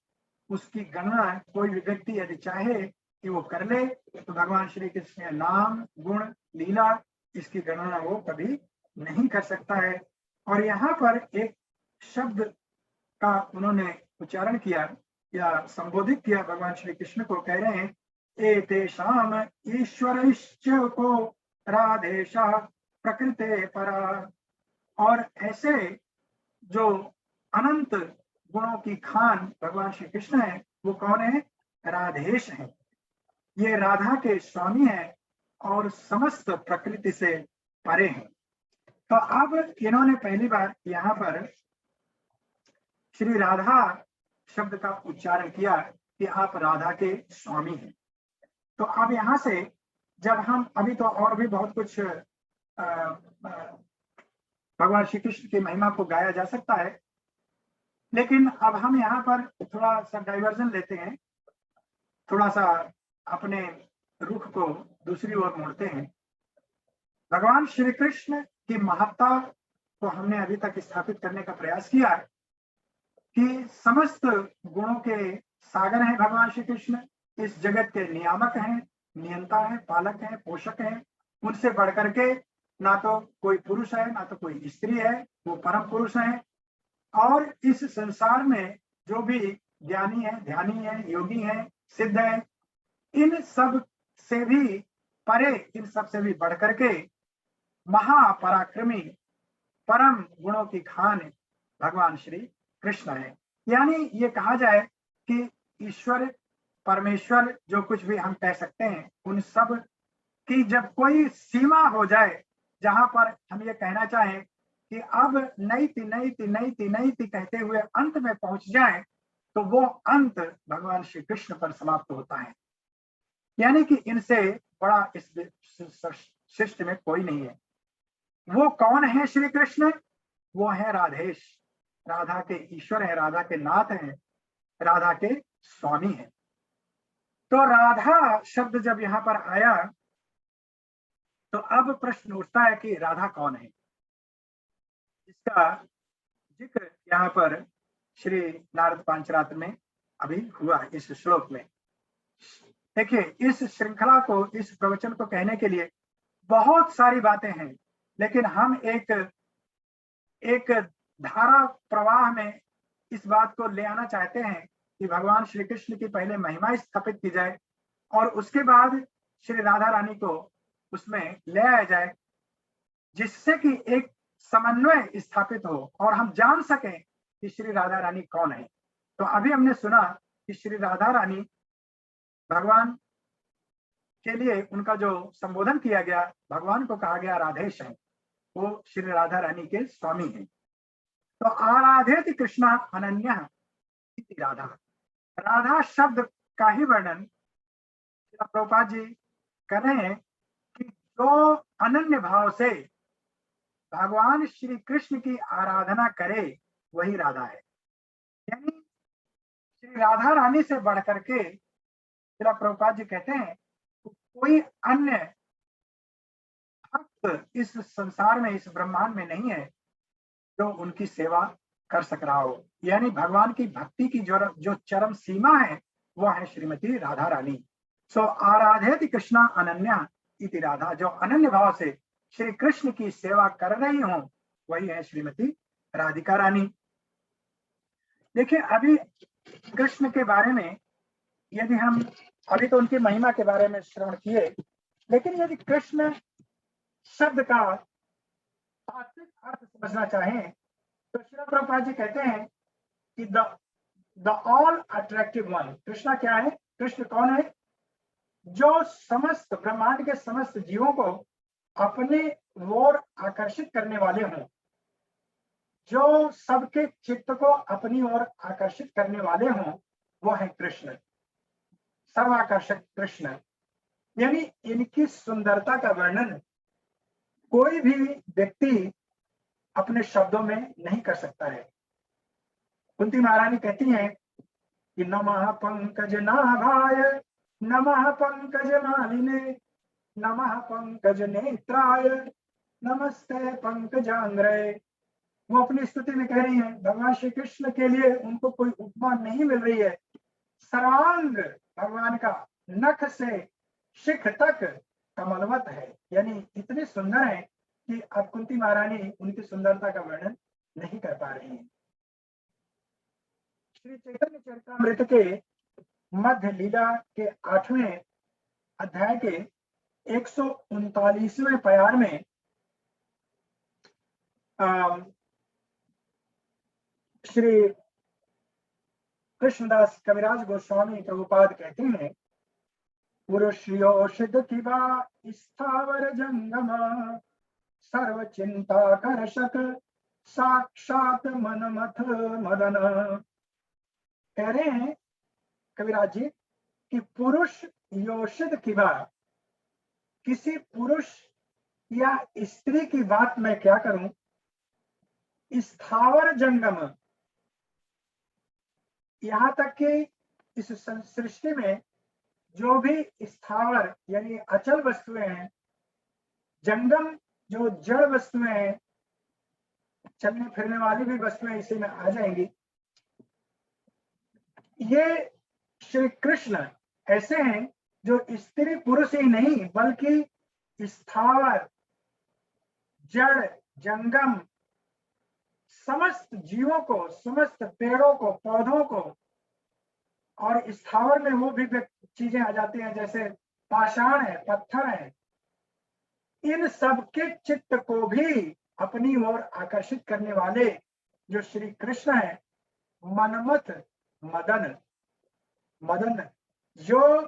उसकी गणना कोई भी व्यक्ति यदि चाहे कि वो कर ले, तो भगवान श्री कृष्ण के नाम, गुण, लीला, इसकी गणना वो कभी नहीं कर सकता है। और यहाँ पर एक शब्द का उन्होंने उच्चारण किया या संबोधित किया भगवान श्री कृष्ण को। कह रहे हैं, एतेषाम ईश्वरैश्च को राधेशा प्रकृते परा। और ऐसे जो अनंत गुणों की खान भगवान श्री कृष्ण है, वो कौन है? राधेश है। ये राधा के स्वामी हैं और समस्त प्रकृति से परे हैं। तो अब इन्होंने पहली बार यहाँ पर श्री राधा शब्द का उच्चारण किया कि आप राधा के स्वामी हैं। तो अब यहाँ से जब हम, अभी तो और भी बहुत कुछ भगवान श्री कृष्ण की महिमा को गाया जा सकता है, लेकिन अब हम यहाँ पर थोड़ा सा डाइवर्जन लेते हैं, थोड़ा सा अपने रुख को दूसरी ओर मोड़ते हैं। भगवान श्री कृष्ण की महत्ता को हमने अभी तक स्थापित करने का प्रयास किया कि समस्त गुणों के सागर हैं भगवान श्री कृष्ण, इस जगत के नियामक हैं, नियंता हैं, पालक हैं, पोषक हैं। उनसे बढ़कर के ना तो कोई पुरुष है, ना तो कोई स्त्री है, वो परम पुरुष हैं। और इस संसार में जो भी ज्ञानी है, ध्यानी है, योगी है, सिद्ध है, इन सब से भी परे, इन सब से भी बढ़कर के महापराक्रमी परम गुणों की खान भगवान श्री कृष्ण है। यानी ये कहा जाए कि ईश्वर परमेश्वर जो कुछ भी हम कह सकते हैं, उन सब की जब कोई सीमा हो जाए जहां पर हम ये कहना चाहें कि अब नईति नईति नईति नईति कहते हुए अंत में पहुंच जाए, तो वो अंत भगवान श्री कृष्ण पर समाप्त होता है। यानी कि इनसे बड़ा इस सृष्टि में कोई नहीं है। वो कौन है श्री कृष्ण? वो है राधेश, राधा के ईश्वर है, राधा के नाथ हैं, राधा के स्वामी हैं। तो राधा शब्द जब यहाँ पर आया तो अब प्रश्न उठता है कि राधा कौन है। इसका जिक्र यहाँ पर श्री नारद पांचरात्र में अभी हुआ इस श्लोक में। देखिए, इस श्रृंखला को, इस प्रवचन को कहने के लिए बहुत सारी बातें हैं, लेकिन हम एक धारा प्रवाह में इस बात को ले आना चाहते हैं कि भगवान श्री कृष्ण की पहले महिमा स्थापित की जाए और उसके बाद श्री राधा रानी को उसमें ले आया जाए, जिससे कि एक समन्वय स्थापित हो और हम जान सकें कि श्री राधा रानी कौन है। तो अभी हमने सुना कि श्री राधा रानी भगवान के लिए उनका जो संबोधन किया गया, भगवान को कहा गया राधेश है, वो श्री राधा रानी के स्वामी हैं। तो आराधेति कृष्णा अनन्यः इति राधा, राधा शब्द का ही वर्णन प्रभुपाद जी कर रहे हैं कि जो अनन्य भाव से भगवान श्री कृष्ण की आराधना करे वही राधा है। यानी श्री राधा रानी से बढ़ करके प्रभुपाद जी कहते हैं कोई अन्य भक्त इस संसार में, इस ब्रह्मांड में नहीं है जो उनकी सेवा कर सक रहा हो। यानी भगवान की भक्ति की जो चरम सीमा है वो है श्रीमती राधा रानी। सो आराधेति कृष्णा अनन्या इति राधा, जो अनन्य भाव से श्री कृष्ण की सेवा कर रही हो वही है श्रीमती राधिका रानी। देखिए, अभी कृष्ण के बारे में यदि हम अभी तो उनकी महिमा के बारे में श्रवण किए, लेकिन यदि कृष्ण शब्द का तात्विक अर्थ समझना चाहें तो श्रील प्रभुपाद जी कहते हैं कि the all attractive one, Krishna क्या है? कृष्ण कौन है? जो समस्त ब्रह्मांड के समस्त जीवों को अपने ओर आकर्षित करने वाले हों, जो सबके चित्त को अपनी ओर आकर्षित करने वाले हों, वो है कृष्ण, सर्वाकर्षक कृष्ण। यानी इनकी सुंदरता का वर्णन कोई भी व्यक्ति अपने शब्दों में नहीं कर सकता है। कुंती महारानी कहती हैं कि नमः पंकज नाभाय, नमः पंकज मालिने, नमः पंकज नेत्राय, नमस्ते पंकजांग्रय। वो अपनी स्तुति में कह रही हैं भगवान श्री कृष्ण के लिए उनको कोई उपमा नहीं मिल रही है। सर्वांग भगवान का नख से शिख तक कमलवत है, यानी इतने सुंदर है कि अब कुंती महारानी उनकी सुंदरता का वर्णन नहीं कर पा रही हैं। श्री चैतन्य चरितामृत के मध्य लीला के 8वें अध्याय के 139वें प्यार में श्री कृष्णदास कविराज गोस्वामी प्रभुपाद कहते हैं, पुरुषयोषित किबा स्थावर जंगम, सर्व चिंता करशक साक्षात मनमथ मदन। कह रहे हैं कविराज जी कि पुरुष योषित किबा, किसी पुरुष या स्त्री की बात मैं क्या करूं, स्थावर जंगम, यहां तक कि इस सृष्टि में जो भी स्थावर यानी अचल वस्तुएं हैं, जंगम जो जड़ वस्तुएं हैं, चलने फिरने वाली भी वस्तुएं इसी में आ जाएंगी, ये श्री कृष्ण ऐसे हैं जो स्त्री पुरुष ही नहीं बल्कि स्थावर जड़ जंगम समस्त जीवों को, समस्त पेड़ों को, पौधों को, और स्थावर में वो भी चीजें आ जाती हैं जैसे पाषाण है, पत्थर है, इन सब के चित्त को भी अपनी ओर आकर्षित करने वाले जो श्री कृष्ण है, मनमथ मदन, मदन जो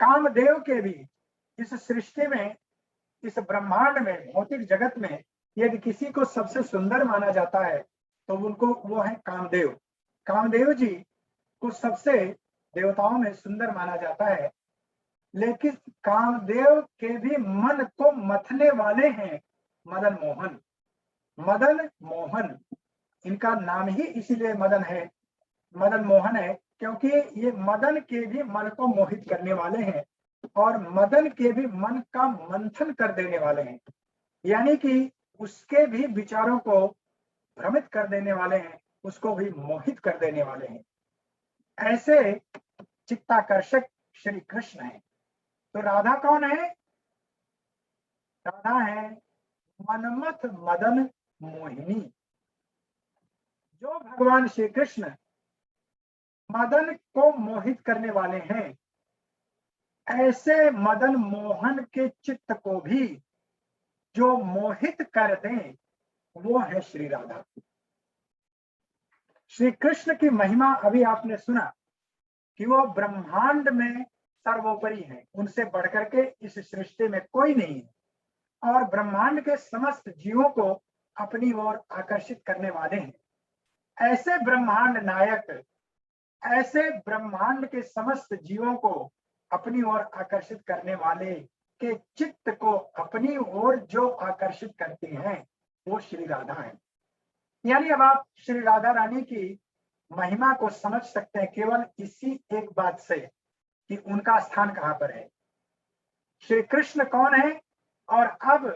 कामदेव के भी इस सृष्टि में, इस ब्रह्मांड में, भौतिक जगत में यदि किसी को सबसे सुंदर माना जाता है तो उनको वो है कामदेव। कामदेव जी को सबसे देवताओं में सुंदर माना जाता है। लेकिन कामदेव के भी मन को मथने वाले हैं मदन मोहन। मदन मोहन, इनका नाम ही इसीलिए मदन है, मदन मोहन है, क्योंकि ये मदन के भी मन को मोहित करने वाले हैं और मदन के भी मन का मंथन कर देने वाले हैं, यानी कि उसके भी विचारों को भ्रमित कर देने वाले हैं, उसको भी मोहित कर देने वाले हैं। ऐसे चित्ताकर्षक श्री कृष्ण है। तो राधा कौन है? राधा है मनमथ मदन मोहिनी। जो भगवान श्री कृष्ण मदन को मोहित करने वाले हैं, ऐसे मदन मोहन के चित्त को भी जो मोहित कर दें वो है श्री राधा। श्री कृष्ण की महिमा अभी आपने सुना कि वो ब्रह्मांड में सर्वोपरि है, उनसे बढ़कर के इस सृष्टि में कोई नहीं है और ब्रह्मांड के समस्त जीवों को अपनी ओर आकर्षित करने वाले हैं। ऐसे ब्रह्मांड नायक, ऐसे ब्रह्मांड के समस्त जीवों को अपनी ओर आकर्षित करने वाले के चित्त को अपनी ओर जो आकर्षित करते हैं वो श्री राधा है। यानी अब आप श्री राधा रानी की महिमा को समझ सकते हैं केवल इसी एक बात से कि उनका स्थान कहां पर है, श्री कृष्ण कौन है और अब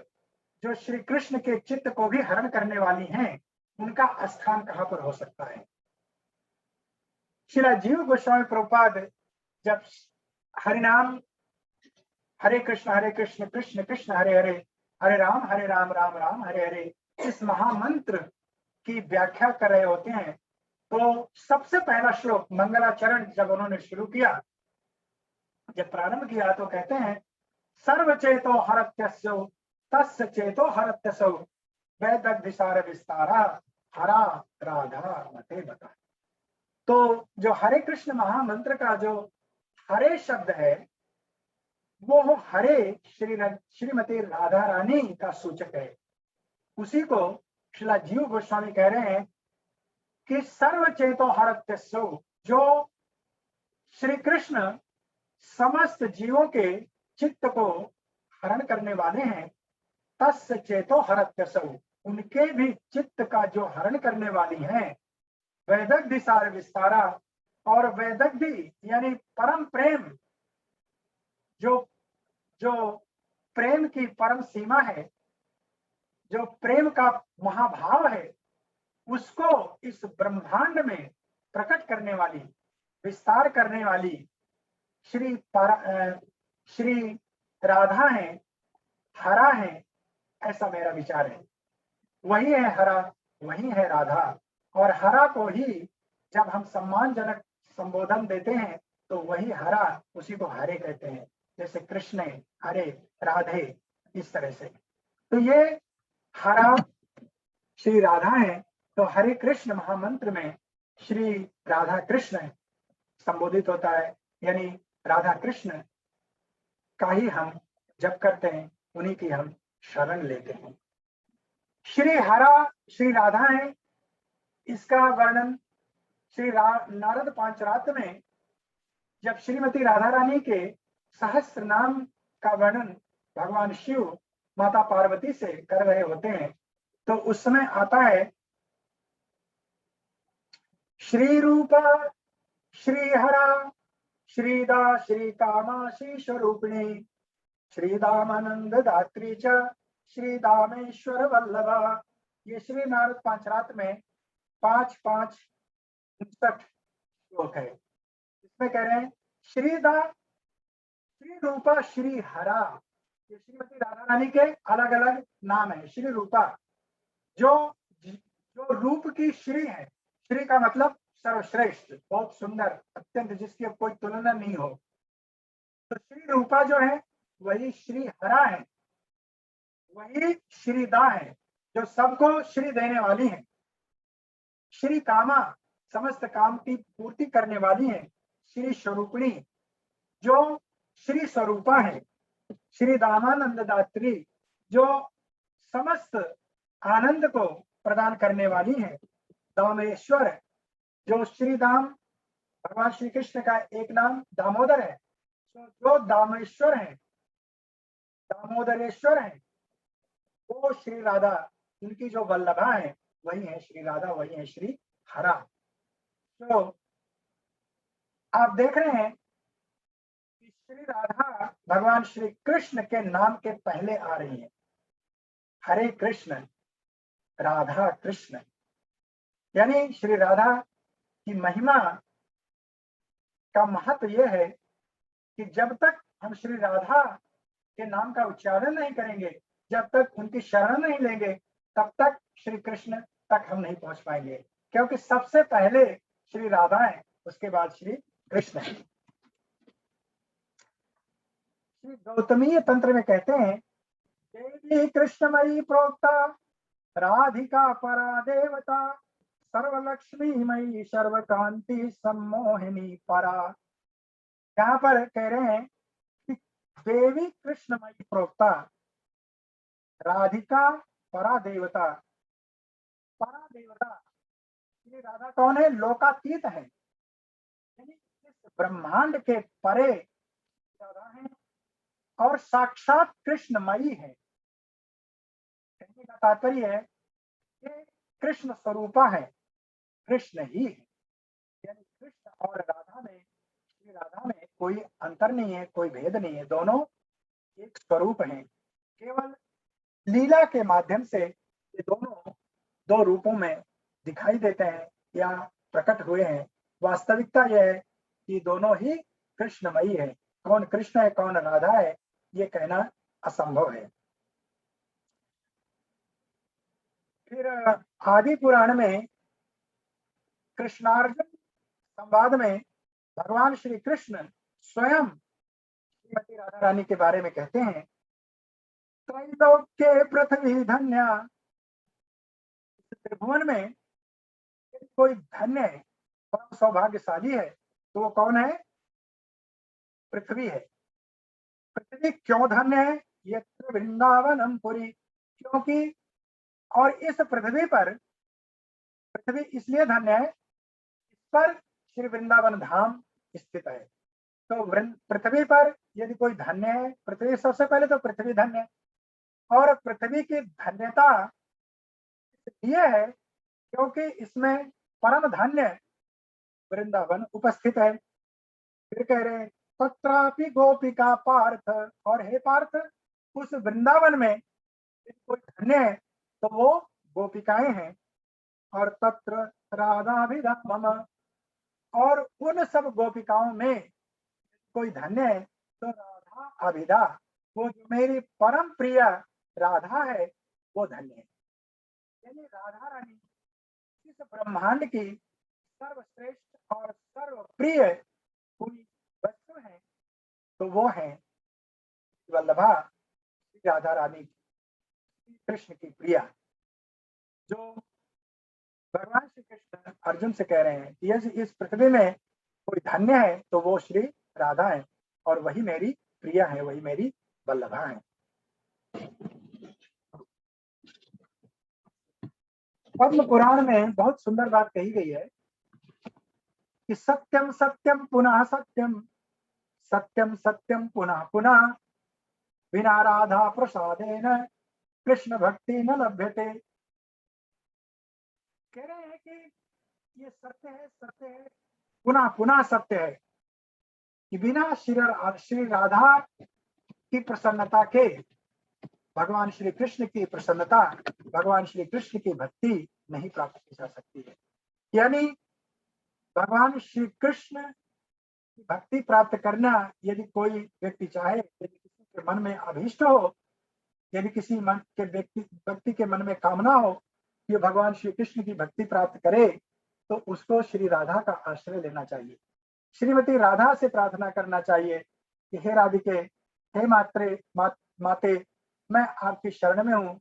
जो श्री कृष्ण के चित्त को भी हरण करने वाली हैं उनका स्थान कहां पर हो सकता है। श्रीला जीव गोस्वामी प्रभुपाद जब हरिनाम हरे कृष्ण कृष्ण कृष्ण हरे हरे, हरे राम राम राम हरे हरे, इस महामंत्र की व्याख्या कर रहे होते हैं तो सबसे पहला श्लोक मंगलाचरण जब उन्होंने शुरू किया, जब प्रारंभ किया तो कहते हैं सर्वचेतो हरत्यस्यो तस्य चेतो हरत्यसो वैदग्धिसार विस्तारा हरा राधा मते बता। तो जो हरे कृष्ण महामंत्र का जो हरे शब्द है वो हरे श्रीमती राधा रानी का सूचक है। उसी को श्रीला जीव गोस्वामी कह रहे हैं कि सर्वचेतो हरत्यस्यो, जो श्री कृष्ण समस्त जीवों के चित्त को हरण करने वाले हैं, तस्य चेतो हरत्यसो, उनके भी चित्त का जो हरण करने वाली हैं, वैदग्धि सार विस्तारा, और वैदग्धि यानी परम प्रेम, जो जो प्रेम की परम सीमा है, जो प्रेम का महाभाव है, उसको इस ब्रह्मांड में प्रकट करने वाली, विस्तार करने वाली श्री राधा है, हरा है, ऐसा मेरा विचार है। वही है हरा, वही है राधा। और हरा को ही जब हम सम्मानजनक संबोधन देते हैं तो वही हरा, उसी को हरे कहते हैं, जैसे कृष्ण हरे राधे, इस तरह से। तो ये हरा श्री राधा है। तो हरे कृष्ण महामंत्र में श्री राधा कृष्ण संबोधित होता है, यानी राधा कृष्ण का ही हम जप करते हैं, उन्हीं की हम शरण लेते हैं। श्री हरा श्री राधा है, इसका वर्णन श्री नारद पांचरात्र में जब श्रीमती राधा रानी के सहस्त्र नाम का वर्णन भगवान शिव माता पार्वती से कर रहे होते हैं तो उस समय आता है श्री रूपा श्री हरा श्रीदा श्री कामा श्री स्वरूपिणी श्री दामानंद दात्री च श्री दामेश्वर वल्लभा। ये श्री नारद पांचरात्र में 5-5 श्लोक है। इसमें कह रहे हैं श्रीदा श्री रूपा श्री हरा, ये श्रीमती राधा रानी के अलग अलग नाम है। श्री रूपा जो रूप की श्री है, श्री का मतलब सर्वश्रेष्ठ, बहुत सुंदर, अत्यंत, जिसकी अब कोई तुलना नहीं हो। तो श्री रूपा जो है वही श्री हरा है, वही श्रीदा है जो सबको श्री देने वाली है। श्री कामा समस्त काम की पूर्ति करने वाली है। श्री स्वरूपिणी जो श्री स्वरूपा है, श्री दामानंद दात्री, जो समस्त आनंद को प्रदान करने वाली है। दामेश्वर, जो श्री दाम भगवान श्री कृष्ण का एक नाम दामोदर है, तो जो दामेश्वर है, दामोदरेश्वर है, वो श्री राधा, उनकी जो वल्लभा है वही है श्री राधा, वही है श्री हरा। तो आप देख रहे हैं कि श्री राधा भगवान श्री कृष्ण के नाम के पहले आ रही है। हरे कृष्ण, राधा कृष्ण, यानी श्री राधा की महिमा का महत्व यह है कि जब तक हम श्री राधा के नाम का उच्चारण नहीं करेंगे, जब तक उनकी शरण नहीं लेंगे, तब तक श्री कृष्ण तक हम नहीं पहुंच पाएंगे, क्योंकि सबसे पहले श्री राधा है, उसके बाद श्री कृष्ण है। श्री गौतमीय तंत्र में कहते हैं, देवी कृष्णमयी प्रोक्ता राधिका परा देवता सर्वलक्ष्मीमयी सर्वकांति सम्मोहिनी परा। यहाँ पर कह रहे हैं कि देवी कृष्णमयी प्रोक्ता राधिका परा देवता। परा देवता श्री राधा कौन है? लोकातीत है, यानी इस ब्रह्मांड के परे राधा है और साक्षात कृष्णमयी है। कहने का तात्पर्य है कि कृष्ण स्वरूपा है, कृष्ण ही है, यानी कृष्ण और राधा में, श्री राधा में कोई अंतर नहीं है, कोई भेद नहीं है, दोनों एक स्वरूप हैं। केवल लीला के माध्यम से ये दोनों दो रूपों में दिखाई देते हैं या प्रकट हुए हैं। वास्तविकता यह है कि दोनों ही कृष्णमयी है। कौन कृष्ण है कौन राधा है ये कहना असंभव है। फिर आदि पुराण में कृष्णार्जुन संवाद में भगवान श्री कृष्ण स्वयं श्रीमती राधा रानी के बारे में कहते हैं, त्रैलोक्य पृथ्वी धन्या, त्रिभुवन में कोई धन्य है, परम सौभाग्यशाली है, तो वो कौन है? पृथ्वी है। पृथ्वी क्यों धन्य है? ये वृंदावनम पुरी, क्योंकि और इस पृथ्वी पर, पृथ्वी इसलिए धन्य है, इस पर श्री वृंदावन धाम स्थित है। तो पृथ्वी पर यदि कोई धन्य है, पृथ्वी सबसे पहले तो पृथ्वी धन्य है, और पृथ्वी की धन्यता इसलिए है क्योंकि इसमें परम धन्य वृंदावन उपस्थित है। फिर कह रहे हैं, तत्रापि गोपिका पार्थ, और हे पार्थ उस वृंदावन में कोई धन्य है तो वो गोपिकाएं हैं। और तत्र राधाभिधा मम, और उन सब गोपिकाओं में कोई धन्य है तो राधा अभिधा, वो जो मेरी परम प्रिय राधा है वो धन्य है। यानी राधा रानी इस ब्रह्मांड की सर्वश्रेष्ठ और सर्वप्रिय कोई वस्तु है तो वो है वल्लभा श्री राधा रानी, कृष्ण की प्रिया। जो भगवान श्री कृष्ण अर्जुन से कह रहे हैं कि यदि इस पृथ्वी में कोई धन्य है तो वो श्री राधा है, और वही मेरी प्रिया है, वही मेरी वल्लभा है। पद्म पुराण में बहुत सुंदर बात कही गई है कि सत्यम सत्यम पुनः सत्यम, सत्यम सत्यम पुनः पुनः, बिना राधा प्रसादेन कृष्ण भक्ति न लभ्यते। कह रहे हैं कि ये सत्य है, सत्य है, पुनः पुनः सत्य है कि बिना श्री राधा की प्रसन्नता के भगवान श्री कृष्ण की प्रसन्नता, भगवान श्री कृष्ण की भक्ति नहीं प्राप्त की जा सकती है। यानी भगवान श्री कृष्ण की भक्ति प्राप्त करना यदि कोई व्यक्ति चाहे, यदि किसी के मन में अभीष्ट हो, यदि किसी मन के व्यक्ति के मन में कामना हो कि भगवान श्री कृष्ण की भक्ति प्राप्त करे, तो उसको श्री राधा का आश्रय लेना चाहिए। श्रीमती राधा से प्रार्थना करना चाहिए कि हे राधिके, हे माते, मैं आपकी शरण में हूँ,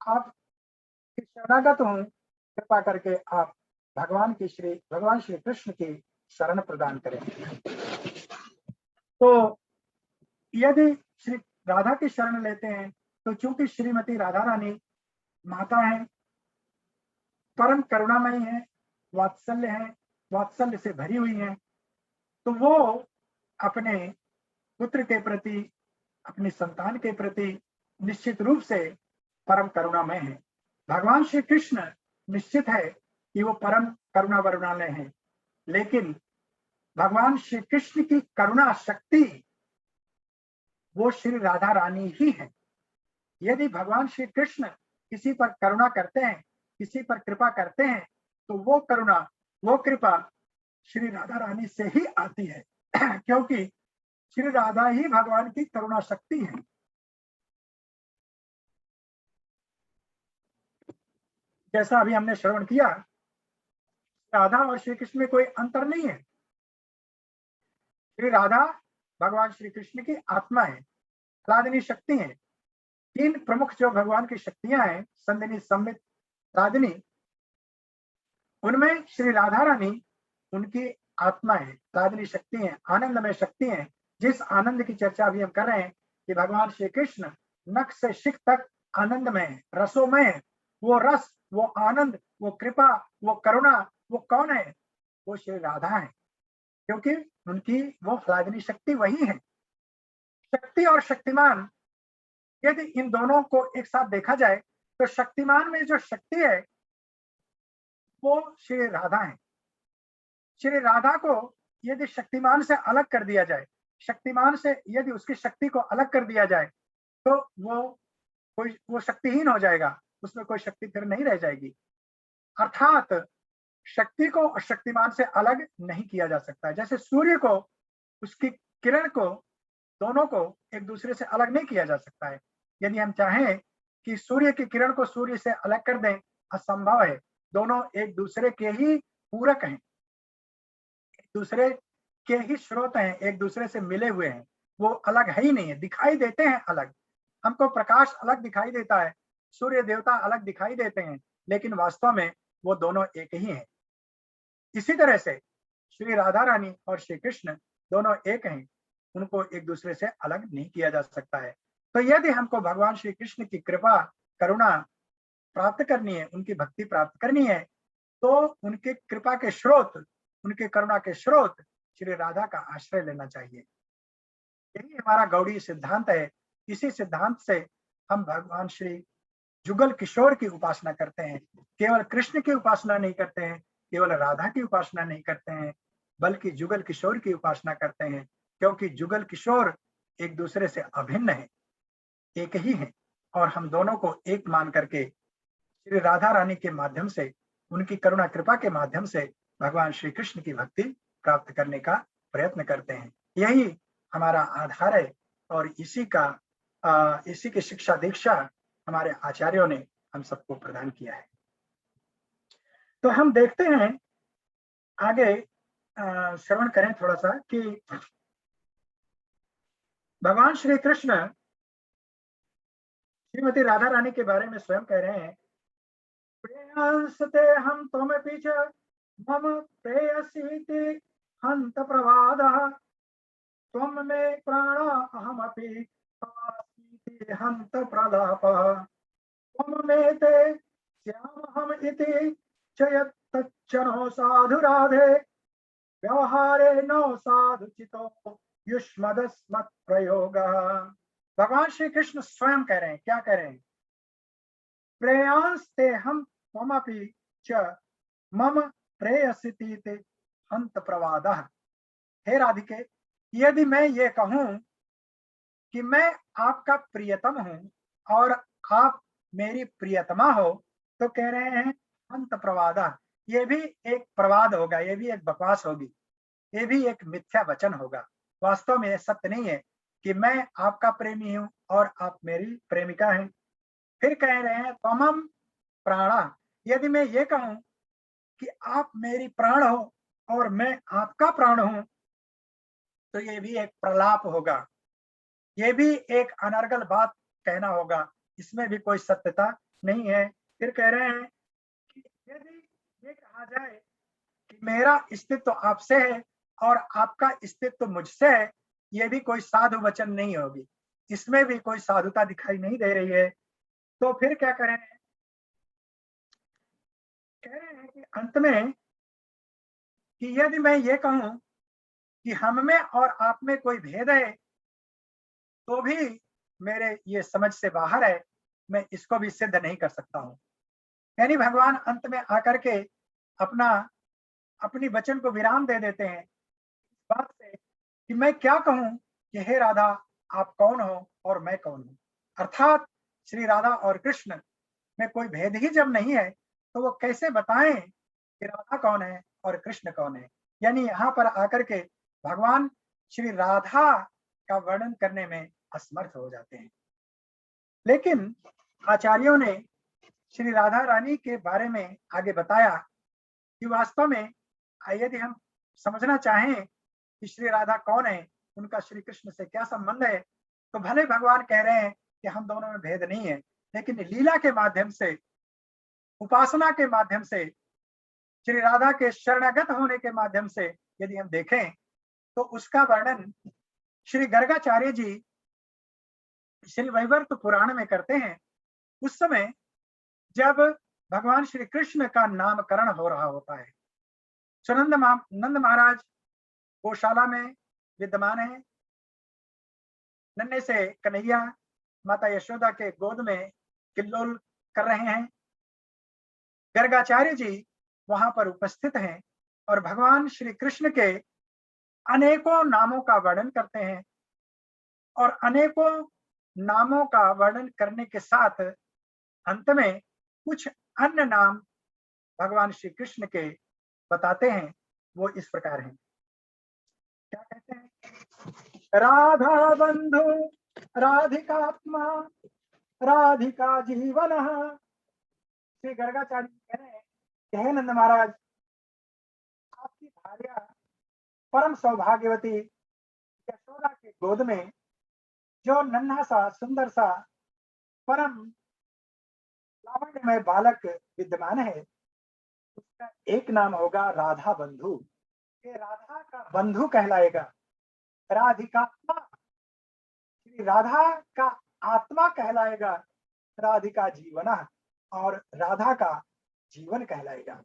आपकी शरणागत हूँ, कृपा करके आप भगवान श्री कृष्ण की शरण प्रदान करें। तो यदि श्री राधा की शरण लेते हैं तो चूंकि श्रीमती राधा रानी माता है, परम करुणामयी है, वात्सल्य है, वात्सल्य से भरी हुई है, तो वो अपने पुत्र के प्रति, अपनी संतान के प्रति निश्चित रूप से परम करुणामय है। भगवान श्री कृष्ण निश्चित है कि वो परम करुणा वरुणालय है, लेकिन भगवान श्री कृष्ण की करुणा शक्ति वो श्री राधा रानी ही है। यदि भगवान श्री कृष्ण किसी पर करुणा करते हैं, किसी पर कृपा करते हैं, तो वो करुणा, वो कृपा श्री राधा रानी से ही आती है क्योंकि श्री राधा ही भगवान की करुणा शक्ति है। जैसा अभी हमने श्रवण किया, राधा और श्री कृष्ण में कोई अंतर नहीं है। श्री राधा भगवान श्री कृष्ण की आत्मा है, आह्लादिनी शक्ति है। तीन प्रमुख जो भगवान की शक्तियां हैं, संदिनी, संबित, आह्लादिनी, उनमें श्री राधा रानी उनकी आत्मा है, आह्लादिनी शक्ति है, आनंदमय शक्ति है। जिस आनंद की चर्चा अभी हम कर रहे हैं कि भगवान श्री कृष्ण नख से शिख तक आनंदमय है, रसोमय है। वो रस, वो आनंद, वो कृपा, वो करुणा, वो कौन है? वो श्री राधा है, क्योंकि उनकी वो आह्लादिनी शक्ति वही है। शक्ति और शक्तिमान, यदि इन दोनों को एक साथ देखा जाए तो शक्तिमान में जो शक्ति है वो श्री राधा है। श्री राधा को यदि शक्तिमान से अलग कर दिया जाए, शक्तिमान से यदि उसकी शक्ति को अलग कर दिया जाए, तो वो शक्तिहीन हो जाएगा, उसमें कोई शक्ति फिर नहीं रह जाएगी। अर्थात शक्ति को शक्तिमान से अलग नहीं किया जा सकता है। जैसे सूर्य को, उसकी किरण को, दोनों को एक दूसरे से अलग नहीं किया जा सकता है। यदि हम चाहें कि सूर्य की किरण को सूर्य से अलग कर दें, असंभव है। दोनों एक दूसरे के ही पूरक हैं, एक दूसरे के ही स्रोत हैं, एक दूसरे से मिले हुए हैं। वो अलग है ही नहीं है, दिखाई देते हैं अलग। हमको प्रकाश अलग दिखाई देता है, सूर्य देवता अलग दिखाई देते हैं, लेकिन वास्तव में वो दोनों एक ही हैं। इसी तरह से श्री राधा रानी और श्री कृष्ण दोनों एक हैं, उनको एक दूसरे से अलग नहीं किया जा सकता है। तो यदि हमको भगवान श्री कृष्ण की कृपा, करुणा प्राप्त करनी है, उनकी भक्ति प्राप्त करनी है, तो उनकी कृपा के स्रोत, उनकी करुणा के स्रोत श्री राधा का आश्रय लेना चाहिए। यही हमारा गौड़ी सिद्धांत है। इसी सिद्धांत से हम भगवान श्री जुगल किशोर की उपासना करते हैं। केवल कृष्ण की उपासना नहीं करते हैं, केवल राधा की उपासना नहीं करते हैं, बल्कि जुगल किशोर की उपासना करते हैं, क्योंकि जुगल किशोर एक दूसरे से अभिन्न है, एक ही है। और हम दोनों को एक मान करके श्री राधा रानी के माध्यम से, उनकी करुणा कृपा के माध्यम से भगवान श्री कृष्ण की भक्ति प्राप्त करने का प्रयत्न करते हैं। यही हमारा आधार है और इसी की शिक्षा दीक्षा हमारे आचार्यों ने हम सबको प्रदान किया है। तो हम देखते हैं आगे, श्रवण करें थोड़ा सा कि भगवान श्री कृष्ण श्रीमती राधा रानी के बारे में स्वयं कह रहे हैं, प्रेयस्ते हम त्वमपि च मम प्रेयसीति हन्त प्रवादः, त्वं मे प्राण अहमपि तवासीति हन्त प्रलापः, त्वं मे ते श्यामहम् इति च यत्तच्चनो साधु राधे, व्यवहारे नो साधुचितो युष्मदस्मत् प्रयोगः। भगवान श्री कृष्ण स्वयं कह रहे हैं, क्या कह रहे हैं? प्रेयांस्ते हम त्वमपि च मम प्रेयसीति हन्त प्रवादः। हे राधिके, यदि मैं ये कहूं कि मैं आपका प्रियतम हूं और आप मेरी प्रियतमा हो, तो कह रहे हैं हन्त प्रवादः। ये भी एक प्रवाद होगा, ये भी एक बकवास होगी, ये भी एक मिथ्या वचन होगा। वास्तव में यह सत्य नहीं है कि मैं आपका प्रेमी हूं और आप मेरी प्रेमिका हैं। फिर कह रहे हैं त्वमम प्राणा, यदि मैं ये कहूं कि आप मेरी प्राण हो और मैं आपका प्राण हूं, तो ये भी एक प्रलाप होगा, ये भी एक अनर्गल बात कहना होगा, इसमें भी कोई सत्यता नहीं है। फिर कह रहे हैं कि यदि ये कहा जाए कि मेरा अस्तित्व आपसे है और आपका अस्तित्व मुझसे है, ये भी कोई साधु वचन नहीं होगी, इसमें भी कोई साधुता दिखाई नहीं दे रही है। तो फिर क्या करें? कह रहे हैं कि अंत में कि यदि मैं ये कहूं कि हम में और आप में कोई भेद है, तो भी मेरे ये समझ से बाहर है, मैं इसको भी सिद्ध नहीं कर सकता हूं। यानी भगवान अंत में आकर के अपनी वचन को विराम दे देते हैं इस बात से कि मैं क्या कहूं कि हे राधा आप कौन हो और मैं कौन हूं। अर्थात श्री राधा और कृष्ण में कोई भेद ही जब नहीं है, तो वो कैसे बताएं कि राधा कौन है और कृष्ण कौन है। यानी यहाँ पर आकर के भगवान श्री राधा का वर्णन करने में असमर्थ हो जाते हैं। लेकिन आचार्यों ने श्री राधा रानी के बारे में आगे बताया कि वास्तव में यदि हम समझना चाहें कि श्री राधा कौन है, उनका श्री कृष्ण से क्या संबंध है, तो भले भगवान कह रहे हैं कि हम दोनों में भेद नहीं है, लेकिन लीला के माध्यम से, उपासना के माध्यम से, श्री राधा के शरणागत होने के माध्यम से यदि हम देखें तो उसका वर्णन श्री गर्गाचार्य जी श्री वैवर्त पुराण में करते हैं। उस समय जब भगवान श्री कृष्ण का नामकरण हो रहा होता है, नंद महाराज गौशाला में विद्यमान है, नन्हे से कन्हैया माता यशोदा के गोद में किल्लोल कर रहे हैं। गर्गाचार्य जी वहां पर उपस्थित हैं और भगवान श्री कृष्ण के अनेकों नामों का वर्णन करते हैं और अनेकों नामों का वर्णन करने के साथ अंत में कुछ अन्य नाम भगवान श्री कृष्ण के बताते हैं। वो इस प्रकार हैं, क्या कहते हैं? राधा बंधु राधिकात्मा राधिका जीवन। श्री गर्गाचार्य कह रहे हैं कि हे नंद महाराज, आपकी भार्या परम सौभाग्यवती यशोदा के गोद में जो नन्हा सा सुंदर सा परम लावण्यमय बालक विद्यमान है, उसका एक नाम होगा राधा बंधु। ये राधा का बंधु कहलाएगा। राधिकात्मा, श्री राधा का आत्मा कहलाएगा। राधिका जीवना, और राधा का जीवन कहलाएगा।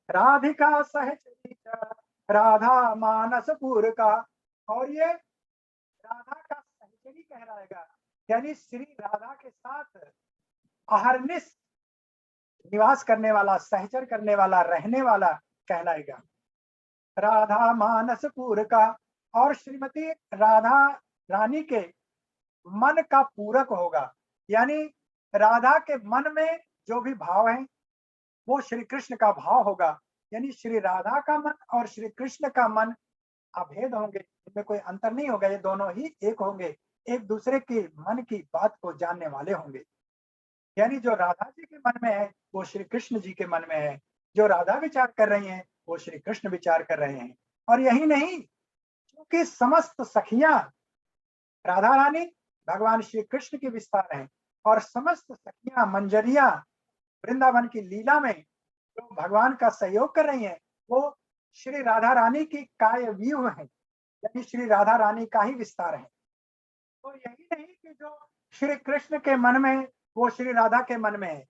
राधिका सहचरित राधा मानसपुर का, और ये राधा का सहचरी कहलाएगा, यानी श्री राधा के साथ अहरनिश निवास करने वाला, सहचर करने वाला, रहने वाला कहलाएगा। राधा मानसपुर का, और श्रीमती राधा रानी के मन का पूरक होगा, यानी राधा के मन में जो भी भाव है वो श्री कृष्ण का भाव होगा। यानी श्री राधा का मन और श्री कृष्ण का मन अभेद होंगे, इनमें कोई अंतर नहीं होगा, ये दोनों ही एक होंगे, एक दूसरे के मन की बात को जानने वाले होंगे। यानी जो राधा जी के मन में है वो श्री कृष्ण जी के मन में है, जो राधा विचार कर रही हैं वो श्री कृष्ण विचार कर रहे हैं। और यही नहीं, क्योंकि समस्त सखियां राधा रानी भगवान श्री कृष्ण की विस्तार है, और समस्त सखियां मंजरियां वृंदावन की लीला में जो भगवान का सहयोग कर रही हैं वो श्री राधा रानी की काय व्यूह है, यानी श्री राधा रानी का ही विस्तार है। तो यही नहीं कि जो श्री कृष्ण के मन में वो श्री राधा के मन में है,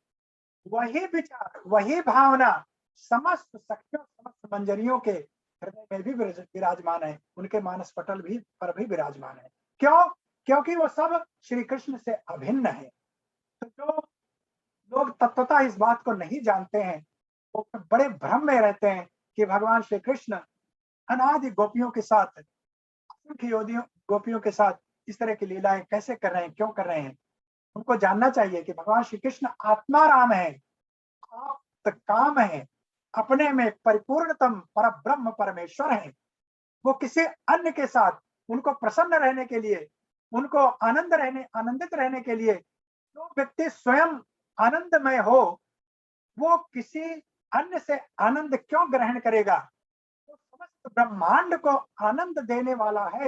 वही विचार, वही भावना समस्त सखियों, समस्त मंजरियों के हृदय में भी विराजमान है, उनके मानस पटल भी पर भी विराजमान है। क्यों? क्योंकि वो सब श्री कृष्ण से अभिन्न है। तो जो लोग तत्वतः इस बात को नहीं जानते हैं वो बड़े भ्रम में रहते हैं कि भगवान श्री कृष्ण अनादि गोपियों के साथ, गोपियों के साथ इस तरह की लीलाएं कैसे कर रहे हैं, क्यों कर रहे हैं। उनको जानना चाहिए कि भगवान श्री कृष्ण आत्मा राम है, आप काम है, अपने में परिपूर्णतम पर ब्रह्म परमेश्वर है। वो किसी अन्य के साथ उनको प्रसन्न रहने के लिए, उनको आनंदित रहने के लिए, जो व्यक्ति स्वयं आनंदमय हो वो किसी अन्य से आनंद क्यों ग्रहण करेगा? तो समस्त ब्रह्मांड को आनंद देने वाला है,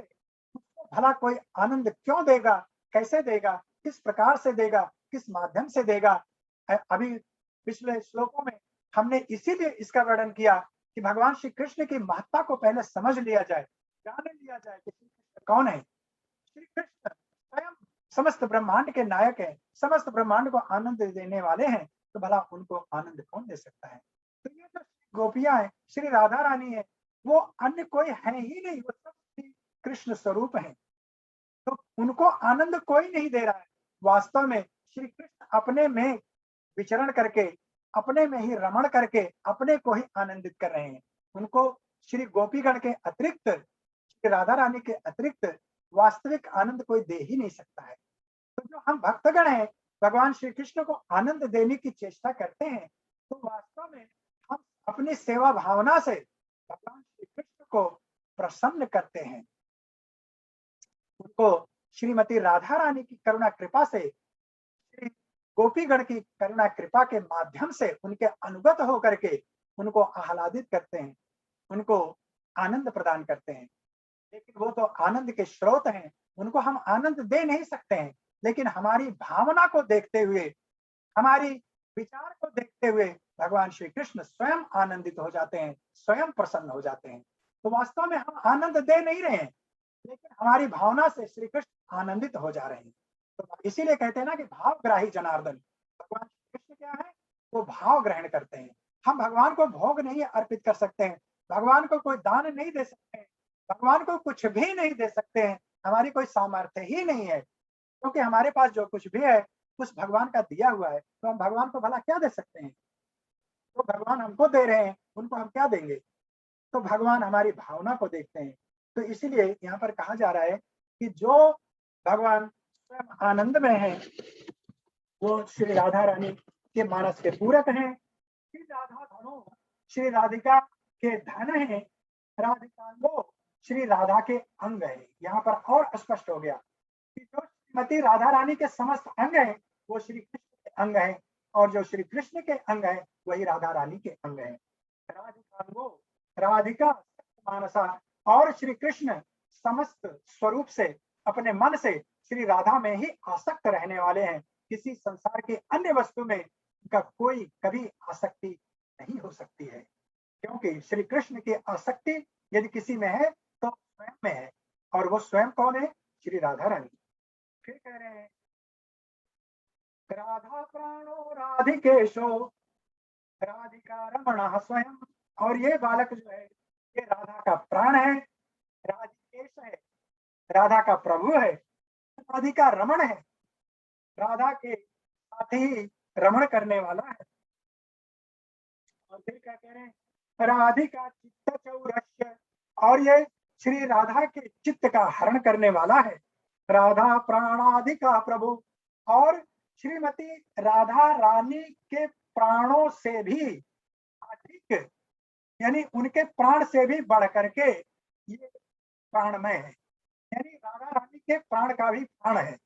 उसको भला कोई आनंद क्यों देगा, कैसे देगा, किस प्रकार से देगा, किस माध्यम से देगा? अभी पिछले श्लोकों में हमने इसीलिए इसका वर्णन किया कि भगवान श्री कृष्ण की महत्ता को पहले समझ लिया जाए, जान लिया जाए कि श्री कृष्ण कौन है? श्री कृष्ण स्वयं समस्त ब्रह्मांड के नायक है, समस्त ब्रह्मांड को आनंद देने वाले हैं, तो भला उनको आनंद कौन दे सकता है? तो ये जो गोपियां हैं, श्री राधा रानी है, वो अन्य कोई है ही नहीं, वो सब श्री कृष्ण स्वरूप है। तो उनको आनंद कोई नहीं दे रहा है। वास्तव में श्री कृष्ण अपने में विचरण करके, अपने में ही रमण करके अपने को ही आनंदित कर रहे हैं। उनको श्री गोपीगण के अतिरिक्त, श्री राधा रानी के अतिरिक्त वास्तविक आनंद कोई दे ही नहीं सकता है। तो जो हम भक्तगण हैं, भगवान श्री कृष्ण को आनंद देने की चेष्टा करते हैं, तो वास्तव में हम अपनी सेवा भावना से भगवान श्री कृष्ण को प्रसन्न करते हैं। उनको श्रीमती राधा रानी की करुणा कृपा से, श्री गोपीगण की करुणा कृपा के माध्यम से उनके अनुगत होकर के उनको आह्लादित करते हैं, उनको आनंद प्रदान करते हैं। लेकिन वो तो आनंद के स्रोत हैं, उनको हम आनंद दे नहीं सकते हैं, लेकिन हमारी भावना को देखते हुए, हमारी विचार को देखते हुए भगवान श्री कृष्ण स्वयं आनंदित हो जाते हैं, स्वयं प्रसन्न हो जाते हैं। तो वास्तव में हम आनंद दे नहीं रहे हैं, लेकिन हमारी भावना से श्री कृष्ण आनंदित हो जा रहे हैं। तो इसीलिए कहते हैं ना कि भावग्राही जनार्दन, भगवान श्री कृष्ण क्या है? वो भाव ग्रहण करते हैं। हम भगवान को भोग नहीं अर्पित कर सकते हैं, भगवान को कोई दान नहीं दे सकते हैं, भगवान को कुछ भी नहीं दे सकते हैं, हमारी कोई सामर्थ्य ही नहीं है, क्योंकि हमारे पास जो कुछ भी है उस भगवान का दिया हुआ है। तो हम भगवान को भला क्या दे सकते हैं? तो भगवान हमको दे रहे हैं, उनको हम क्या देंगे? तो भगवान हमारी भावना को देखते हैं। तो इसीलिए यहाँ पर कहा जा रहा है कि जो भगवान स्वयं आनंद में है, वो श्री राधा रानी के मानस के पूरक हैं। श्री राधा धनो श्री राधिका के धन है, राधिकांगो श्री राधा के अंग है। यहाँ पर और स्पष्ट हो गया कि जो श्रीमती राधा रानी के समस्त अंग है वो श्री कृष्ण के अंग है, और जो श्री कृष्ण के अंग है वही राधा रानी के अंग है। राधिकांगो राधिका मानसा, और श्री कृष्ण समस्त स्वरूप से, अपने मन से श्री राधा में ही आसक्त रहने वाले हैं। किसी संसार की अन्य वस्तु में उनका कोई कभी आसक्ति नहीं हो सकती है, क्योंकि श्री कृष्ण की आसक्ति यदि किसी में है तो स्वयं में है, और वो स्वयं कौन है? श्री राधा रानी। फिर कह रहे हैं राधा प्राणो राधिकेशो राधिका रमण स्वयं, और ये बालक जो है ये राधा का प्राण है, राधिकेश है, राधा का प्रभु है, राधिका रमण है, राधा के साथ ही रमण करने वाला है। और फिर क्या कह रहे हैं? राधिका चित्त चौरस्य, और ये श्री राधा के चित्त का हरण करने वाला है। राधा प्राणाधिका प्रभु, और श्रीमती राधा रानी के प्राणों से भी अधिक, यानी उनके प्राण से भी बढ़ करके ये प्राणमय है, यानी राधा रानी के प्राण का भी प्राण है।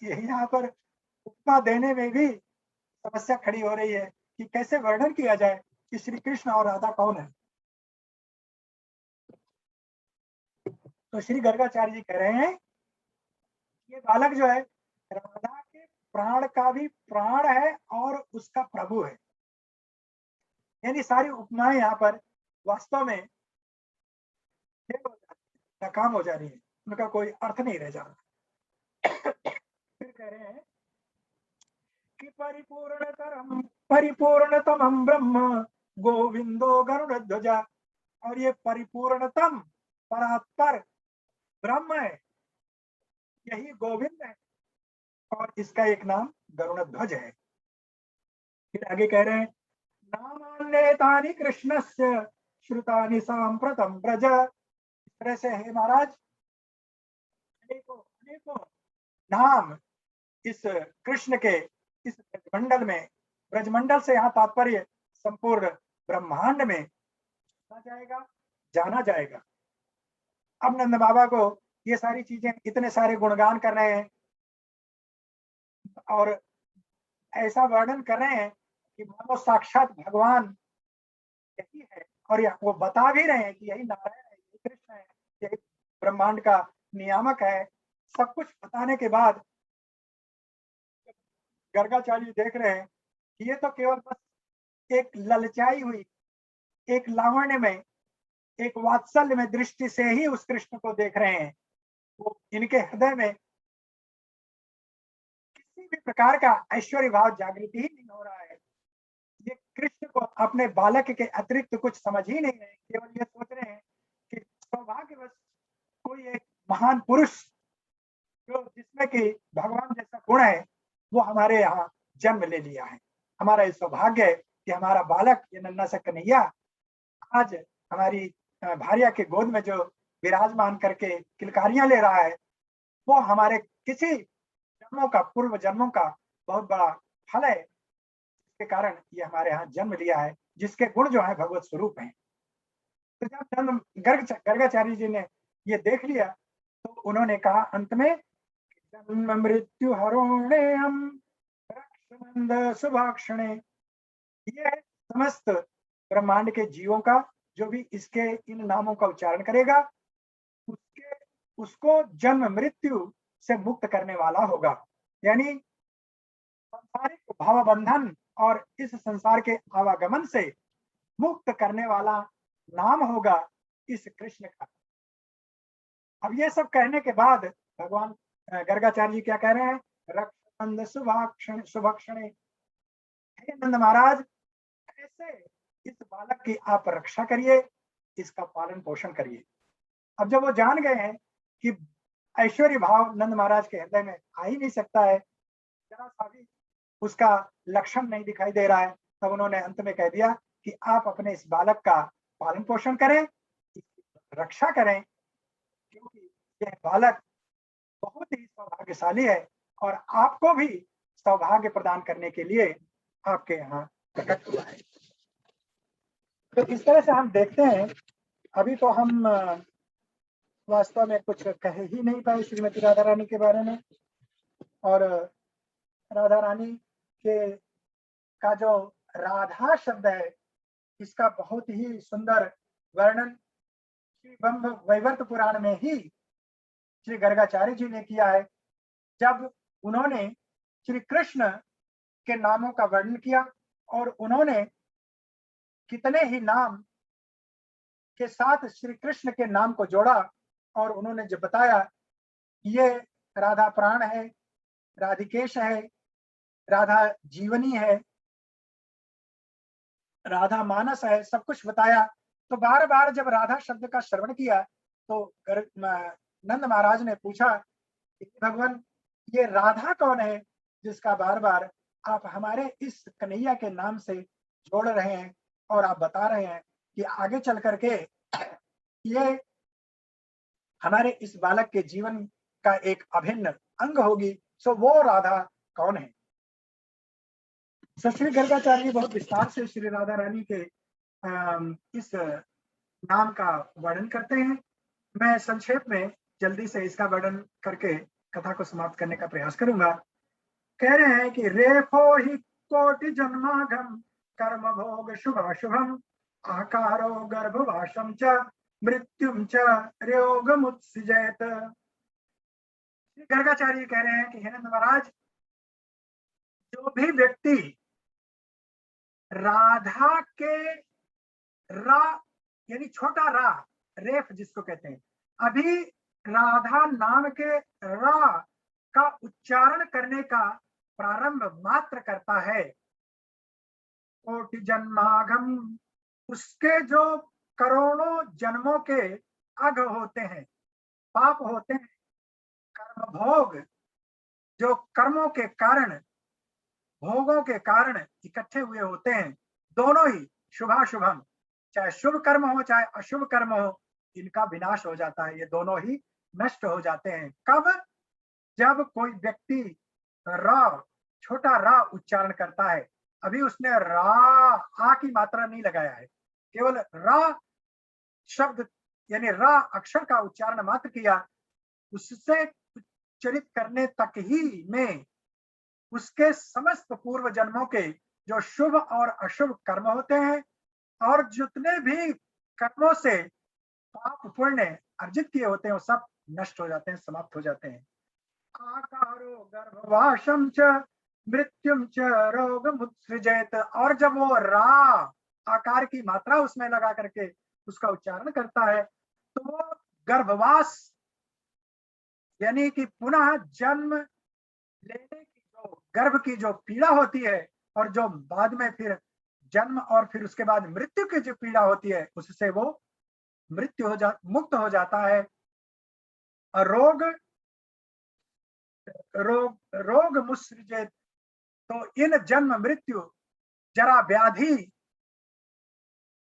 यही यहाँ पर उपमा देने में भी समस्या खड़ी हो रही है कि कैसे वर्णन किया जाए कि श्री कृष्ण और राधा कौन है। तो श्री गर्गाचार्य जी कह रहे हैं ये बालक जो है राधा के प्राण का भी प्राण है और उसका प्रभु है। यानी सारी उपमाएं यहाँ पर वास्तव में नाकाम हो जा रही है, उनका कोई अर्थ नहीं रह जा रहा। फिर कह रहे हैं कि परिपूर्णतम ब्रह्म गोविंदो गरुड़ ध्वजा, और ये परिपूर्णतम परात्पर ब्रह्म है, यही गोविंद है, और इसका एक नाम गरुड़ ध्वज है। फिर आगे कह रहे हैं नामान्येतानि कृष्णस्य श्रुतानि सांप्रतम ब्रज, इस तरह से है महाराज अनेकों अनेकों नाम इस कृष्ण के इस ब्रजमंडल में, ब्रजमंडल से यहाँ तात्पर्य संपूर्ण ब्रह्मांड में सुना जाएगा, जाना जाएगा। अब नंद बाबा को ये सारी चीजें, इतने सारे गुणगान कर रहे हैं और ऐसा वर्णन कर रहे हैं कि मानो साक्षात भगवान यही है, और वो बता भी रहे हैं कि यही नारायण है, यही कृष्ण है, यही ब्रह्मांड का नियामक है। सब कुछ बताने के बाद गर्गाचार्य देख रहे हैं कि ये तो केवल बस एक ललचाई हुई, एक लावण्य में, एक वात्सल्य में दृष्टि से ही उस कृष्ण को देख रहे हैं। वो इनके हृदय में किसी भी प्रकार का ऐश्वर्य भाव जागृति ही नहीं हो रहा है। ये कृष्ण को अपने बालक के अतिरिक्त कुछ समझ ही नहीं रहे, केवल ये सोच रहे हैं कि सौभाग्यवश कोई एक महान पुरुष जो जिसमें कि भगवान जैसा गुण है वो हमारे यहाँ जन्म ले लिया है। हमारा ये सौभाग्य है कि हमारा बालक ये नन्हा सा कन्हैया आज हमारी भार्या के गोद में जो विराजमान करके किलकारियां ले रहा है, वो हमारे किसी जन्मों का, पूर्व जन्मों का बहुत बड़ा फल है, के कारण ये हमारे यहाँ जन्म लिया है, जिसके गुण जो है भगवत स्वरूप हैं। तो जब गर्गाचार्य जी ने ये देख लिया तो उन्होंने कहा अंत में, जन्म मृत्यु हरोणे हम रक्षमंद शुभाक्षणे, ये समस्त ब्रह्मांड के जीवों का जो भी इसके इन नामों का उच्चारण करेगा उसको जन्म मृत्यु से मुक्त करने वाला होगा। यानी सांसारिक भावबंधन और इस संसार के आवागमन से मुक्त करने वाला नाम होगा इस कृष्ण का। अब ये सब कहने के बाद भगवान गर्गाचार्य जी क्या कह रहे हैं, रक्षानंद शुभाक्षणे, हे नंद महाराज ऐसे इस बालक की आप रक्षा करिए, इसका पालन पोषण करिए। अब जब वो जान गए हैं कि ऐश्वर्य भाव नंद महाराज के हृदय में आ ही नहीं सकता है, जरा सा भी उसका लक्षण नहीं दिखाई दे रहा है, तब उन्होंने अंत में कह दिया कि आप अपने इस बालक का पालन पोषण करें, रक्षा करें, क्योंकि यह बालक बहुत ही सौभाग्यशाली है और आपको भी सौभाग्य प्रदान करने के लिए आपके यहाँ प्रकट हुआ है। तो इस तरह से हम देखते हैं, अभी तो हम वास्तव में कुछ कह ही नहीं पाए श्रीमती राधा रानी के बारे में, और राधा रानी के का जो राधा शब्द है इसका बहुत ही सुंदर वर्णन श्री ब्रह्म वैवर्त पुराण में ही श्री गर्गाचार्य जी ने किया है। जब उन्होंने श्री कृष्ण के नामों का वर्णन किया और उन्होंने कितने ही नाम के साथ श्री कृष्ण के नाम को जोड़ा और उन्होंने जब बताया ये राधा प्राण है, राधिकेश है, राधा जीवनी है, राधा मानस है, सब कुछ बताया। तो बार बार जब राधा शब्द का श्रवण किया तो नंद महाराज ने पूछा कि भगवान ये राधा कौन है जिसका बार बार आप हमारे इस कन्हैया के नाम से जोड़ रहे हैं और आप बता रहे हैं कि आगे चल करके ये हमारे इस बालक के जीवन का एक अभिन्न अंग होगी, सो वो राधा कौन है। सो श्री गर्गाचार्य बहुत विस्तार से श्री राधा रानी के इस नाम का वर्णन करते हैं। मैं संक्षेप में जल्दी से इसका वर्णन करके कथा को समाप्त करने का प्रयास करूंगा। कह रहे हैं कि रेफो ही कोटि जन्मागम कर्म भोग शुभाशुभम आकारो गर्भवासम च मृत्युम च रोगमुत्सृजयत। गर्गाचार्य कह रहे हैं कि हे नंद महाराज, जो भी व्यक्ति राधा के रा यानी छोटा रा, रेफ जिसको कहते हैं, अभी राधा नाम के रा का उच्चारण करने का प्रारंभ मात्र करता है, कोटि जन्मागम, उसके जो करोड़ों जन्मों के अघ होते हैं, पाप होते हैं, कर्म भोग जो कर्मों के कारण, भोगों के कारण इकट्ठे हुए होते हैं, दोनों ही शुभाशुभम, चाहे शुभ कर्म हो चाहे अशुभ कर्म हो, इनका विनाश हो जाता है, ये दोनों ही नष्ट हो जाते हैं। कब? जब कोई व्यक्ति रा, छोटा रा उच्चारण करता है, अभी उसने रा आ की मात्रा नहीं लगाया है, केवल रा शब्द यानी रा अक्षर का उच्चारण मात्र किया, उससे उच्चरित करने तक ही में उसके समस्त पूर्व जन्मों के जो शुभ और अशुभ कर्म होते हैं और जितने भी कर्मों से पाप पुण्य अर्जित किए होते हैं वो सब नष्ट हो जाते हैं, समाप्त हो जाते हैं। आकारो गर्भवासम च मृत्युम च रोगमुत्सृजयत, और जब वो रा आकार की मात्रा उसमें लगा करके उसका उच्चारण करता है तो वो गर्भवास यानी कि पुनः जन्म लेने की जो गर्भ की जो पीड़ा होती है और जो बाद में फिर जन्म और फिर उसके बाद मृत्यु की जो पीड़ा होती है उससे वो मुक्त हो जाता है। और रोग मुसृजित, तो इन जन्म मृत्यु जरा व्याधि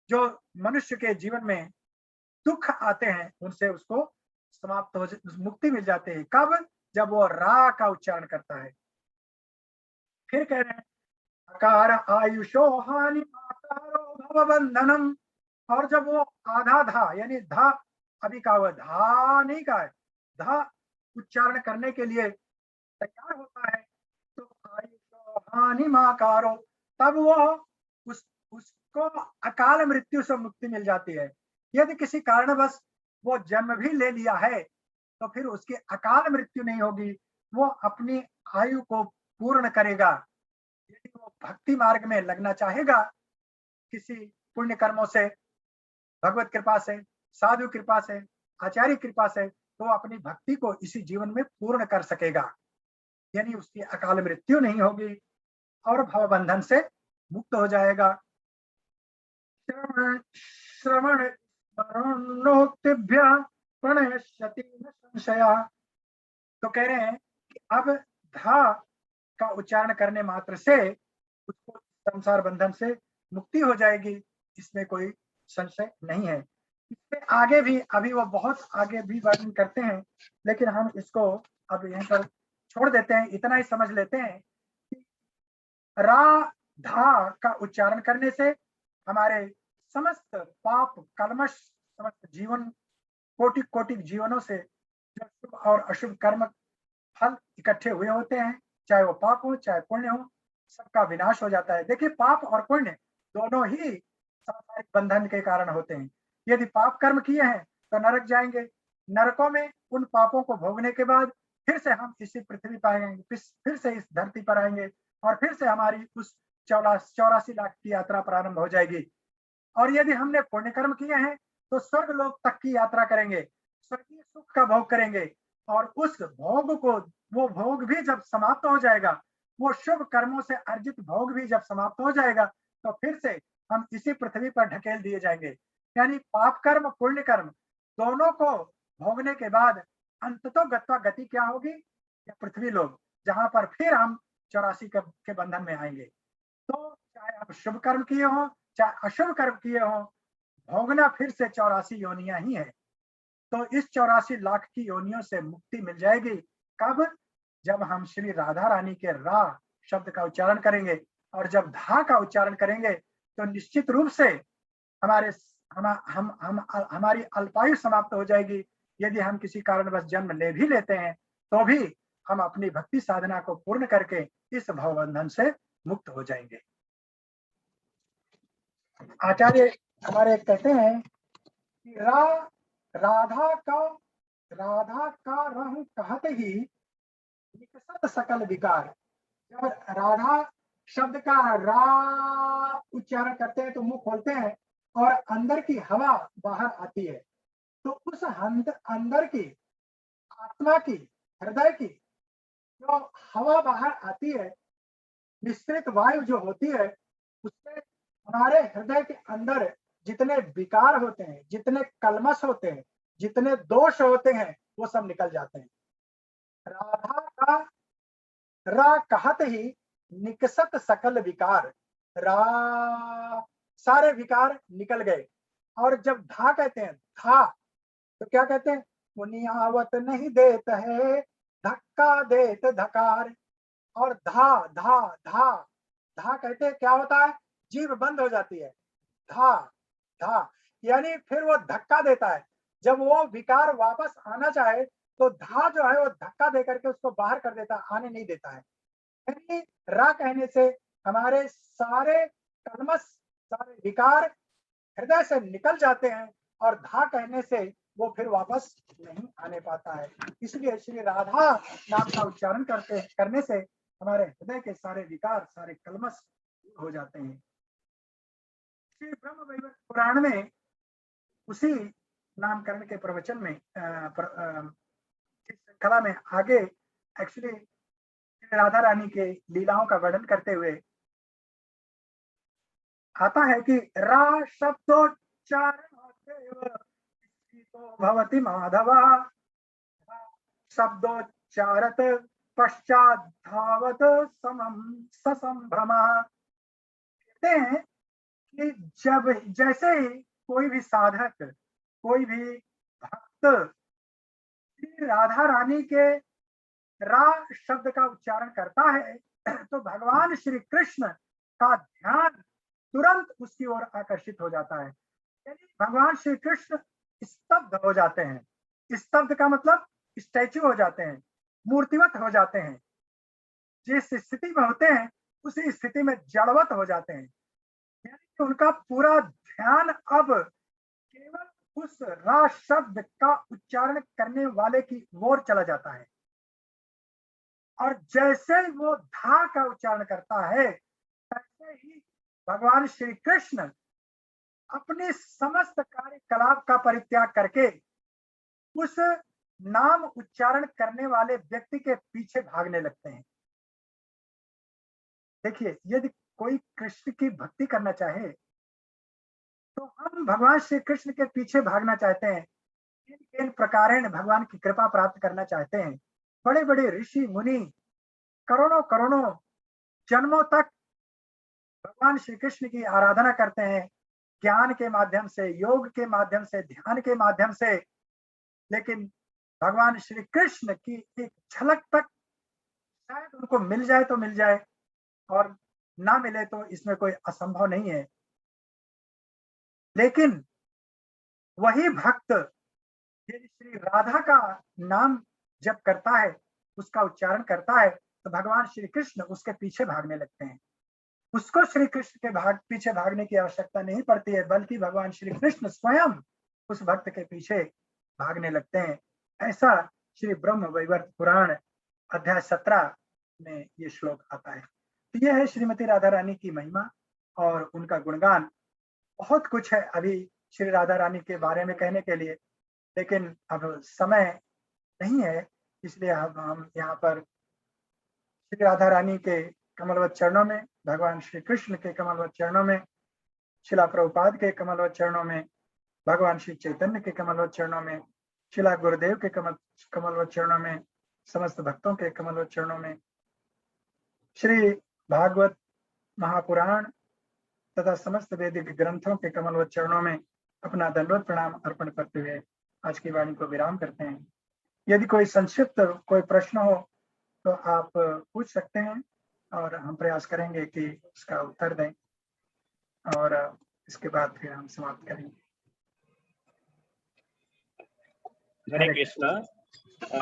जो मनुष्य के जीवन में दुख आते हैं उनसे उसको समाप्त हो मुक्ति मिल जाती है। कब? जब वो रा का उच्चारण करता है। फिर कह रहे हैं अकार आयुषो हानि आकारो भवबंधनम, और जब वो आधा धा यानी धा अभी का हुआ धा नहीं का है, धा उच्चारण करने के लिए तैयार होता है तो आयुषो हानि माकारो, तब वो उसको अकाल मृत्यु से मुक्ति मिल जाती है। यदि किसी कारणवश वो जन्म भी ले लिया है तो फिर उसकी अकाल मृत्यु नहीं होगी, वो अपनी आयु को पूर्ण करेगा। यदि वो भक्ति मार्ग में लगना चाहेगा किसी पुण्य कर्मों से, भगवत कृपा से, साधु कृपा से, आचार्य कृपा से, तो अपनी भक्ति को इसी जीवन में पूर्ण कर सकेगा, यानी उसकी अकाल मृत्यु नहीं होगी और भवबंधन से मुक्त हो जाएगा। श्रवण स्मरणोक्तिभ्य प्रणश्यति न संशया, तो कह रहे हैं कि अब धा का उच्चारण करने मात्र से उसको संसार बंधन से मुक्ति हो जाएगी, इसमें कोई संशय नहीं है। इससे आगे भी अभी वो बहुत आगे भी वर्णन करते हैं, लेकिन हम इसको अब यहीं पर छोड़ देते हैं। इतना ही समझ लेते हैं कि रा धा का उच्चारण करने से हमारे समस्त पाप कलमश, समस्त जीवन कोटि कोटि जीवनों से जो शुभ और अशुभ कर्म फल इकट्ठे हुए होते हैं, चाहे वो पाप हो चाहे पुण्य हो, सबका विनाश हो जाता है। देखिए पाप और पुण्य दोनों ही सांसारिक बंधन के कारण होते हैं। यदि पाप कर्म किए हैं तो नरक जाएंगे, नरकों में उन पापों को भोगने के बाद फिर से हम इसी पृथ्वी पर आएंगे, फिर से इस धरती पर आएंगे और फिर से हमारी उस 84 लाख की यात्रा प्रारंभ हो जाएगी। और यदि हमने पुण्य कर्म किए हैं तो स्वर्ग लोक तक की यात्रा करेंगे, स्वर्गीय सुख का भोग करेंगे, और उस भोग को, वो भोग भी जब समाप्त हो जाएगा, वो शुभ कर्मों से अर्जित भोग भी जब समाप्त हो जाएगा, तो फिर से हम इसी पृथ्वी पर ढकेल दिए जाएंगे। यानी पाप कर्म पुण्य कर्म दोनों को भोगने के बाद अंततो गत्वा गति क्या होगी? या पृथ्वी लोक, जहां पर फिर हम 84 के बंधन में आएंगे। तो चाहे आप शुभ कर्म किए हो चाहे अशुभ कर्म किए हो, भोगना फिर से 84 योनियां ही है। तो इस 84 लाख की योनियों से मुक्ति मिल जाएगी। कब? जब हम श्री राधा रानी के रा शब्द का उच्चारण करेंगे, और जब धा का उच्चारण करेंगे तो निश्चित रूप से हमारे हमारी अल्पायु समाप्त हो जाएगी। यदि हम किसी कारणवश जन्म ले भी लेते हैं तो भी हम अपनी भक्ति साधना को पूर्ण करके इस भवबंधन से मुक्त हो जाएंगे। आचार्य हमारे कहते हैं कि राधा का रहु कहते ही निकसत सकल विकार। जब राधा शब्द का रा उच्चारण करते हैं तो मुंह खोलते हैं और अंदर की हवा बाहर आती है, तो उस अंदर की आत्मा की, हृदय की जो हवा बाहर आती है, मिश्रित वायु जो होती है, उससे हमारे हृदय के अंदर जितने विकार होते हैं, जितने कलमश होते हैं, जितने दोष होते हैं, वो सब निकल जाते हैं। राधा का रा कहत ही निकसत सकल विकार, रा सारे विकार निकल गए। और जब धा कहते हैं, धा तो क्या कहते हैं? पुनियावत नहीं देत है धक्का देत धकार। और धा धा धा धा कहते हैं क्या होता है? जीभ बंद हो जाती है। धा धा यानी फिर वो धक्का देता है। जब वो विकार वापस आना चाहे तो धा जो है वो धक्का दे करके उसको बाहर कर देता है, आने नहीं देता है। यानी रा कहने से हमारे सारे कलमश, सारे विकार हृदय से निकल जाते हैं, और धा कहने से वो फिर वापस नहीं आने पाता है। इसलिए श्री राधा नाम का उच्चारण करने से हमारे हृदय के सारे विकार, सारे कलमश हो जाते हैं। श्री ब्रह्म वैवर्त पुराण में उसी नामकरण के प्रवचन में इस श्रृंखला में आगे एक्चुअली राधा रानी के लीलाओं का वर्णन करते हुए आता है कि रा शब्दोच्चारण भवति माधवा शब्दोच्चारत पश्चात धावत समम ससंभ्रमा। कहते हैं कि जब जैसे ही कोई भी साधक, कोई भी भक्त श्री राधा रानी के रा शब्द का उच्चारण करता है तो भगवान श्री कृष्ण का ध्यान तुरंत उसकी ओर आकर्षित हो जाता है। यानी भगवान श्री कृष्ण स्तब्ध हो जाते हैं। स्तब्ध का मतलब स्टैच्यू हो जाते हैं, मूर्तिवत हो जाते हैं। जिस स्थिति में होते हैं उसी स्थिति में जड़वत हो जाते हैं। यानी कि उनका पूरा ध्यान अब केवल उस रा शब्द का उच्चारण करने वाले की ओर चला जाता है। और जैसे वो धा का उच्चारण करता है तैसे ही भगवान श्री कृष्ण अपने समस्त कार्यकलाप का परित्याग करके उस नाम उच्चारण करने वाले व्यक्ति के पीछे भागने लगते हैं। देखिए, यदि कोई कृष्ण की भक्ति करना चाहे तो हम भगवान श्री कृष्ण के पीछे भागना चाहते हैं, इन प्रकारेण भगवान की कृपा प्राप्त करना चाहते हैं। बड़े बड़े ऋषि मुनि करोड़ों करोड़ों जन्मों तक भगवान श्री कृष्ण की आराधना करते हैं, ज्ञान के माध्यम से, योग के माध्यम से, ध्यान के माध्यम से। लेकिन भगवान श्री कृष्ण की एक झलक तक शायद उनको मिल जाए तो मिल जाए, और ना मिले तो इसमें कोई असंभव नहीं है। लेकिन वही भक्त यदि श्री राधा का नाम जप करता है, उसका उच्चारण करता है, तो भगवान श्री कृष्ण उसके पीछे भागने लगते हैं। उसको श्री कृष्ण के पीछे भागने की आवश्यकता नहीं पड़ती है, बल्कि भगवान श्री कृष्ण स्वयं उस भक्त के पीछे भागने लगते हैं। ऐसा श्री ब्रह्म वैवर्त पुराण अध्याय 17 में ये श्लोक आता है। तो यह है श्रीमती राधा रानी की महिमा और उनका गुणगान। बहुत कुछ है अभी श्री राधा रानी के बारे में कहने के लिए, लेकिन अब समय नहीं है, इसलिए हम यहाँ पर श्री राधा रानी के कमलवत चरणों में, भगवान श्री कृष्ण के कमलवत चरणों में, शिला प्रभुपाद के कमलवत चरणों में, भगवान श्री चैतन्य के कमलवत चरणों में, शिला गुरुदेव के कमलवत चरणों में, समस्त भक्तों के कमलवत चरणों में, श्री भागवत महापुराण तथा समस्त वैदिक ग्रंथों के कमलवत चरणों में अपना दंडवत प्रणाम अर्पण करते हुए आज की वाणी को विराम करते हैं। यदि कोई संक्षिप्त कोई प्रश्न हो तो आप पूछ सकते हैं और हम प्रयास करेंगे कि उसका उत्तर दें, और इसके बाद फिर हम समाप्त करेंगे। हरे कृष्णा।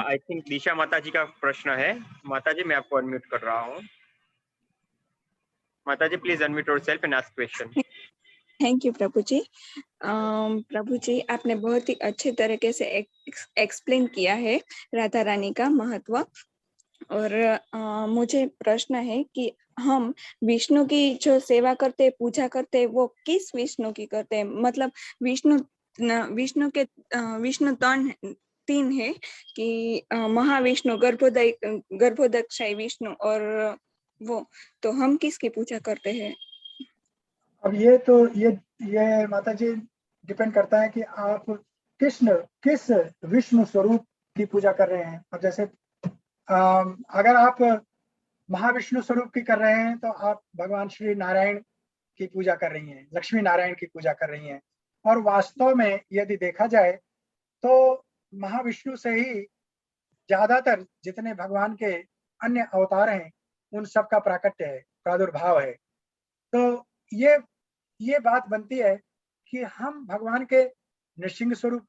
आई थिंक दिशा माता जी का प्रश्न है। माता जी, मैं आपको अनम्यूट कर रहा हूँ। माता जी, please unmute yourself and ask question. Thank you Prabhu ji. Prabhu ji, आपने बहुत ही अच्छे तरीके से एक्सप्लेन किया है राधा रानी का महत्व। और मुझे प्रश्न है कि हम विष्णु की जो सेवा करते, पूजा करते, वो किस विष्णु की करते हैं? मतलब विष्णु तीन है कि महाविष्णु, गर्भोदक्षाई विष्णु और वो, तो हम किसकी पूजा करते हैं? अब ये माता जी डिपेंड करता है कि आप किस विष्णु स्वरूप की पूजा कर रहे हैं। अब जैसे अगर आप महाविष्णु स्वरूप की कर रहे हैं तो आप भगवान श्री नारायण की पूजा कर रही हैं, लक्ष्मी नारायण की पूजा कर रही हैं। और वास्तव में यदि देखा जाए तो महाविष्णु से ही ज्यादातर जितने भगवान के अन्य अवतार हैं उन सब का प्राकट्य है, प्रादुर्भाव है। तो ये बात बनती है कि हम भगवान के नृसिंह स्वरूप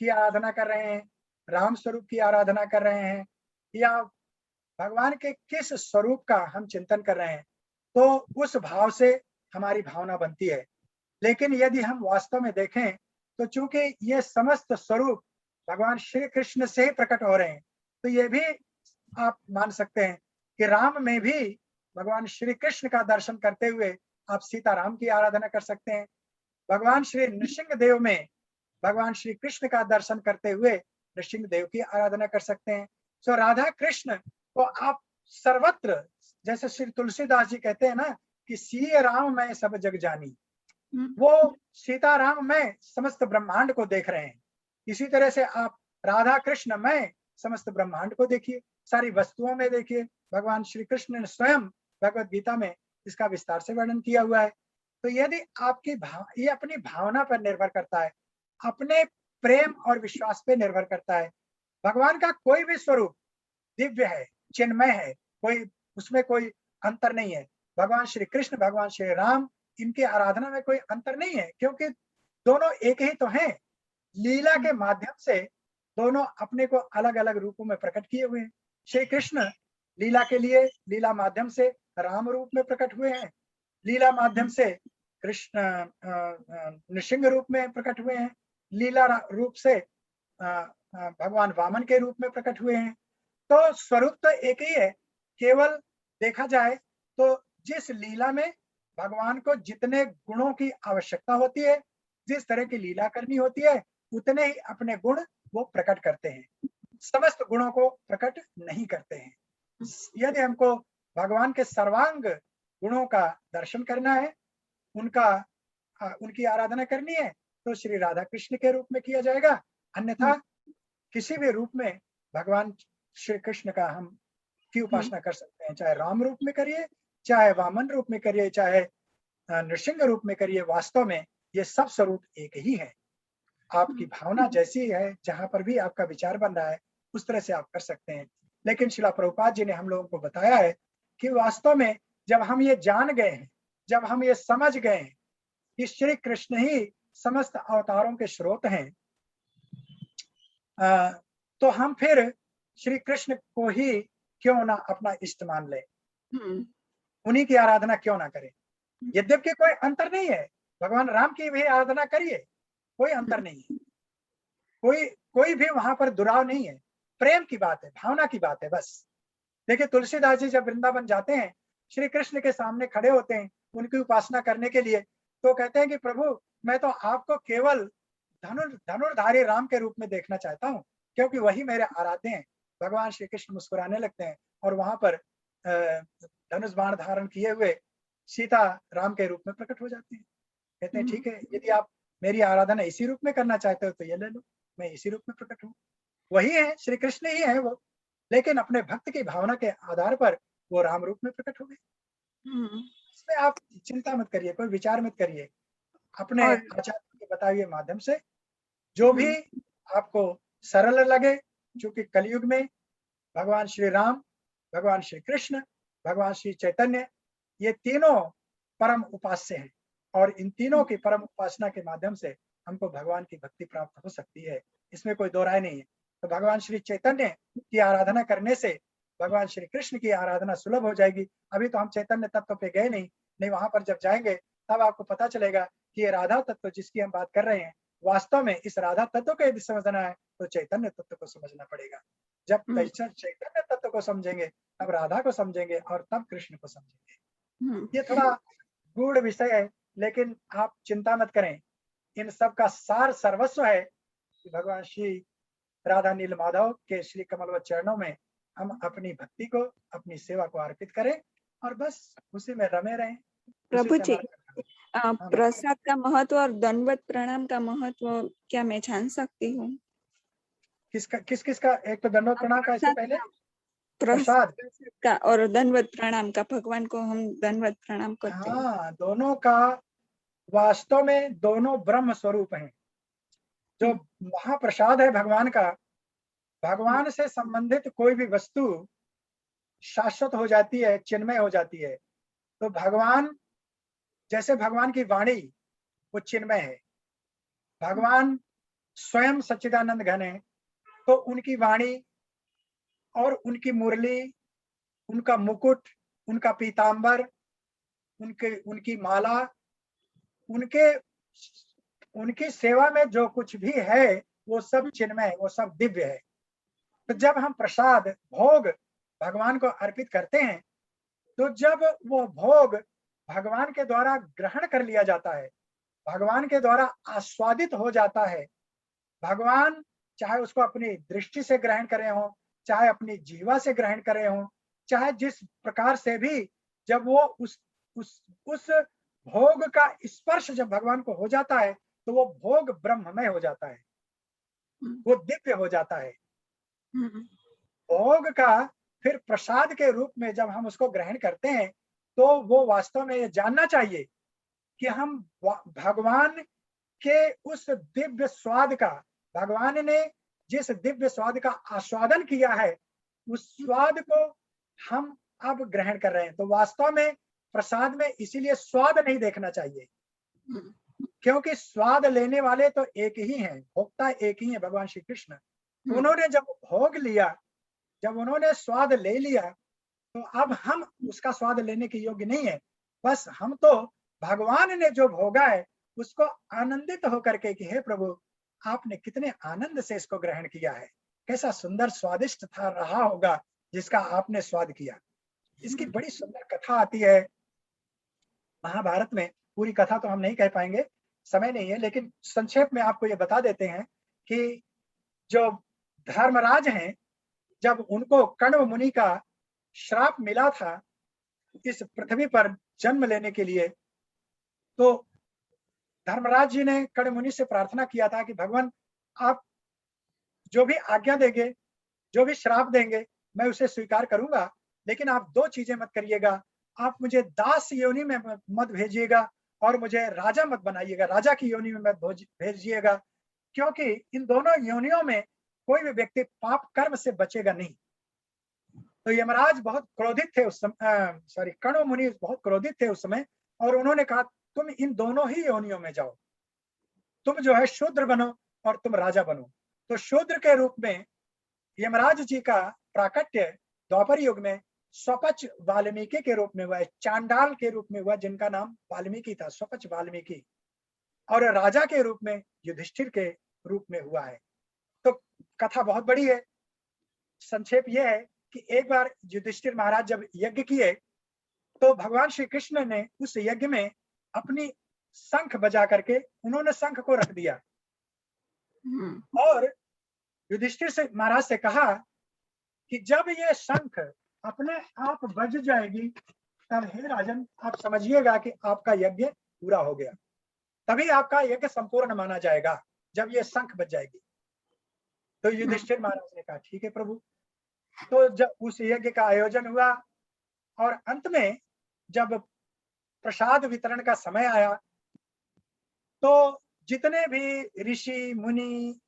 की आराधना कर रहे हैं, राम स्वरूप की आराधना कर रहे हैं, या भगवान के किस स्वरूप का हम चिंतन कर रहे हैं, तो उस भाव से हमारी भावना बनती है। लेकिन यदि हम वास्तव में देखें तो चूंकि ये समस्त स्वरूप भगवान श्री कृष्ण से ही प्रकट हो रहे हैं, तो ये भी आप मान सकते हैं कि राम में भी भगवान श्री कृष्ण का दर्शन करते हुए आप सीताराम की आराधना कर सकते हैं। भगवान श्री नृसिंह देव में भगवान श्री कृष्ण का दर्शन करते हुए नृसिंह देव की आराधना कर सकते हैं। सो राधा कृष्ण को आप सर्वत्र, जैसे श्री तुलसीदास जी कहते हैं ना कि सीए राम मैं सब जग जानी, वो सीताराम में समस्त ब्रह्मांड को देख रहे हैं। इसी तरह से आप राधा कृष्ण में समस्त ब्रह्मांड को देखिए, सारी वस्तुओं में देखिए। भगवान श्री कृष्ण ने स्वयं भगवत गीता में इसका विस्तार से वर्णन किया हुआ है। तो यदि आपकी ये अपनी भावना पर निर्भर करता है, अपने प्रेम और विश्वास पे निर्भर करता है। भगवान का कोई भी स्वरूप दिव्य है, चिन्मय है, कोई उसमें कोई अंतर नहीं है। भगवान श्री कृष्ण, भगवान श्री राम, इनकी आराधना में कोई अंतर नहीं है, क्योंकि दोनों एक ही तो हैं। लीला के माध्यम से दोनों अपने को अलग अलग रूपों में प्रकट किए हुए हैं। श्री कृष्ण लीला के लिए लीला माध्यम से राम रूप में प्रकट हुए हैं, लीला माध्यम से कृष्ण नृसिंह रूप में प्रकट हुए हैं, लीला रूप से भगवान वामन के रूप में प्रकट हुए हैं। तो स्वरूप तो एक ही है, केवल देखा जाए तो जिस लीला में भगवान को जितने गुणों की आवश्यकता होती है, जिस तरह की लीला करनी होती है, उतने ही अपने गुण वो प्रकट करते हैं, समस्त गुणों को प्रकट नहीं करते हैं। यदि हमको भगवान के सर्वांग गुणों का दर्शन करना है, उनकी आराधना करनी है, तो श्री राधा कृष्ण के रूप में किया जाएगा। अन्यथा किसी भी रूप में भगवान श्री कृष्ण का हम की उपासना कर सकते हैं, चाहे राम रूप में करिए, चाहे वामन रूप में करिए, चाहे नृसिंह रूप में करिए। वास्तव में ये सब स्वरूप एक ही है। आपकी भावना जैसी है, जहां पर भी आपका विचार बन रहा है, उस तरह से आप कर सकते हैं। लेकिन श्रील प्रभुपाद जी ने हम लोगों को बताया है कि वास्तव में जब हम ये जान गए हैं, जब हम ये समझ गए हैं कि श्री कृष्ण ही समस्त अवतारों के स्रोत हैं, तो हम फिर श्री कृष्ण को ही क्यों ना अपना इष्ट मान ले, उन्हीं की आराधना क्यों ना करें। यद्यपि कोई अंतर नहीं है, भगवान राम की भी आराधना करिए, कोई अंतर नहीं है, कोई भी वहां पर दुराव नहीं है। प्रेम की बात है, भावना की बात है बस। देखिए तुलसीदास जी जब वृंदावन जाते हैं, श्री कृष्ण के सामने खड़े होते हैं उनकी उपासना करने के लिए, तो कहते हैं कि प्रभु मैं तो आपको केवल धनुर्धारी राम के रूप में देखना चाहता हूँ, क्योंकि वही मेरे आराध्य हैं। भगवान श्री कृष्ण मुस्कुराने लगते हैं और वहां पर धनुष बाण धारण किए हुए सीता राम के रूप में प्रकट हो जाती है। कहते हैं ठीक है, यदि आप मेरी आराधना इसी रूप में करना चाहते हो तो ये ले लो, मैं इसी रूप में प्रकट हूँ। वही है, श्री कृष्ण ही है वो, लेकिन अपने भक्त की भावना के आधार पर वो राम रूप में प्रकट हो गए। इसमें आप चिंता मत करिए, कोई विचार मत करिए। अपने आचार्य के बताए हुए माध्यम से जो भी आपको सरल लगे, क्योंकि कलयुग में भगवान श्री राम, भगवान श्री कृष्ण, भगवान श्री चैतन्य, ये तीनों परम उपास्य हैं, और इन तीनों की परम उपासना के माध्यम से हमको भगवान की भक्ति प्राप्त हो सकती है, इसमें कोई दो राय नहीं है। तो भगवान श्री चैतन्य की आराधना करने से भगवान श्री कृष्ण की आराधना सुलभ हो जाएगी। अभी तो हम चैतन्य तत्व पे गए नहीं, वहां पर जब जाएंगे तब आपको पता चलेगा कि ये राधा तत्व जिसकी हम बात कर रहे हैं, वास्तव में इस राधा तत्व को यदि समझना है तो चैतन्य तत्व को समझना पड़ेगा। जब चैतन्य तत्व को समझेंगे तब राधा को समझेंगे और तब कृष्ण को समझेंगे। ये थोड़ा गूढ़ विषय है, लेकिन आप चिंता मत करें, इन सब का सार सर्वस्व है कि भगवान श्री राधा नील माधव के श्री कमलवत चरणों में हम अपनी भक्ति को, अपनी सेवा को अर्पित करें और बस उसी में रमे रहें। प्रभु जी, प्रसाद का महत्व और दंडवत प्रणाम का महत्व क्या मैं जान सकती हूँ? किसका? एक तो दंडवत प्रणाम का, इससे पहले प्रसाद का और दंडवत प्रणाम का। भगवान को हम दंडवत प्रणाम करते हैं। हाँ, दोनों का वास्तव में दोनों ब्रह्म स्वरूप हैं। जो महाप्रसाद है भगवान का, भगवान से संबंधित कोई भी वस्तु शाश्वत हो जाती है, चिन्मय हो जाती है। तो भगवान, जैसे भगवान की वाणी वो चिन्मय है, भगवान स्वयं सच्चिदानंद घन है, तो उनकी वाणी और उनकी मुरली, उनका मुकुट, उनका पीतांबर, उनकी माला, उनकी सेवा में जो कुछ भी है वो सब चिन्मय, वो सब दिव्य है। तो जब हम प्रसाद भोग भगवान को अर्पित करते हैं, तो जब वो भोग भगवान के द्वारा ग्रहण कर लिया जाता है, भगवान के द्वारा आस्वादित हो जाता है, भगवान चाहे उसको अपनी दृष्टि से ग्रहण करे हो, चाहे अपनी जीवा से ग्रहण करे हो, चाहे जिस प्रकार से भी, जब वो उस भोग का स्पर्श जब भगवान को हो जाता है तो वो भोग ब्रह्ममय हो जाता है, वो दिव्य हो जाता है। भोग का फिर प्रसाद के रूप में जब हम उसको ग्रहण करते हैं तो वो वास्तव में ये जानना चाहिए कि हम भगवान के उस दिव्य स्वाद का, भगवान ने जिस दिव्य स्वाद का आस्वादन किया है उस स्वाद को हम अब ग्रहण कर रहे हैं। तो वास्तव में प्रसाद में इसीलिए स्वाद नहीं देखना चाहिए, क्योंकि स्वाद लेने वाले तो एक ही हैं, भोक्ता एक ही है, भगवान श्री कृष्ण। उन्होंने जब भोग लिया, जब उन्होंने स्वाद ले लिया तो अब हम उसका स्वाद लेने के योग्य नहीं है। बस हम तो भगवान ने जो भोगा है उसको आनंदित होकर के कि हे प्रभु आपने कितने आनंद से इसको ग्रहण किया है, कैसा सुंदर स्वादिष्ट था रहा होगा जिसका आपने स्वाद किया। इसकी बड़ी सुंदर कथा आती है महाभारत में। पूरी कथा तो हम नहीं कह पाएंगे, समय नहीं है, लेकिन संक्षेप में आपको ये बता देते हैं कि जो धर्मराज हैं, जब उनको कण्व मुनि का श्राप मिला था इस पृथ्वी पर जन्म लेने के लिए, तो धर्मराज जी ने कण्व मुनि से प्रार्थना किया था कि भगवान आप जो भी आज्ञा देंगे, जो भी श्राप देंगे मैं उसे स्वीकार करूंगा, लेकिन आप दो चीजें मत करिएगा, आप मुझे दास योनि में मत भेजिएगा और मुझे राजा मत बनाइएगा, राजा की योनि में मत भेजिएगा, क्योंकि इन दोनों योनियों में कोई भी व्यक्ति पाप कर्म से बचेगा नहीं। तो यमराज बहुत क्रोधित थे उस समय, कण्व मुनि बहुत क्रोधित थे उस समय, और उन्होंने कहा तुम इन दोनों ही योनियों में जाओ, तुम जो है शूद्र बनो और तुम राजा बनो। तो शूद्र के रूप में यमराज जी का प्राकट्य द्वापर युग में स्वपच वाल्मीकि के रूप में हुआ है, चांडाल के रूप में हुआ जिनका नाम वाल्मीकि था, स्वपच वाल्मीकि, और राजा के रूप में युधिष्ठिर के रूप में हुआ है। तो कथा बहुत बड़ी है, संक्षेप यह है कि एक बार युधिष्ठिर महाराज जब यज्ञ किए तो भगवान श्री कृष्ण ने उस यज्ञ में अपनी शंख बजा करके उन्होंने शंख को रख दिया और युधिष्ठिर से महाराज से कहा कि जब ये शंख अपने आप बज जाएगी तब हे राजन आप समझिएगा कि आपका यज्ञ पूरा हो गया, तभी आपका यज्ञ संपूर्ण माना जाएगा जब ये शंख बज जाएगी। तो युधिष्ठिर महाराज ने कहा ठीक है प्रभु। तो जब उस यज्ञ का आयोजन हुआ और अंत में जब प्रसाद वितरण का समय आया तो जितने भी ऋषि मुनि,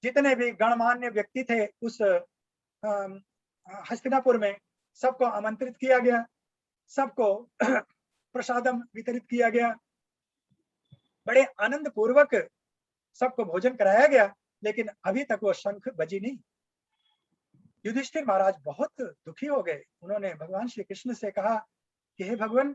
जितने भी गणमान्य व्यक्ति थे उस हस्तिनापुर में, सबको आमंत्रित किया गया, सबको प्रसादम वितरित किया गया, बड़े आनंद पूर्वक सबको भोजन कराया गया, लेकिन अभी तक वो शंख बजी नहीं। युधिष्ठिर महाराज बहुत दुखी हो गए। उन्होंने भगवान श्री कृष्ण से कहा कि हे भगवान,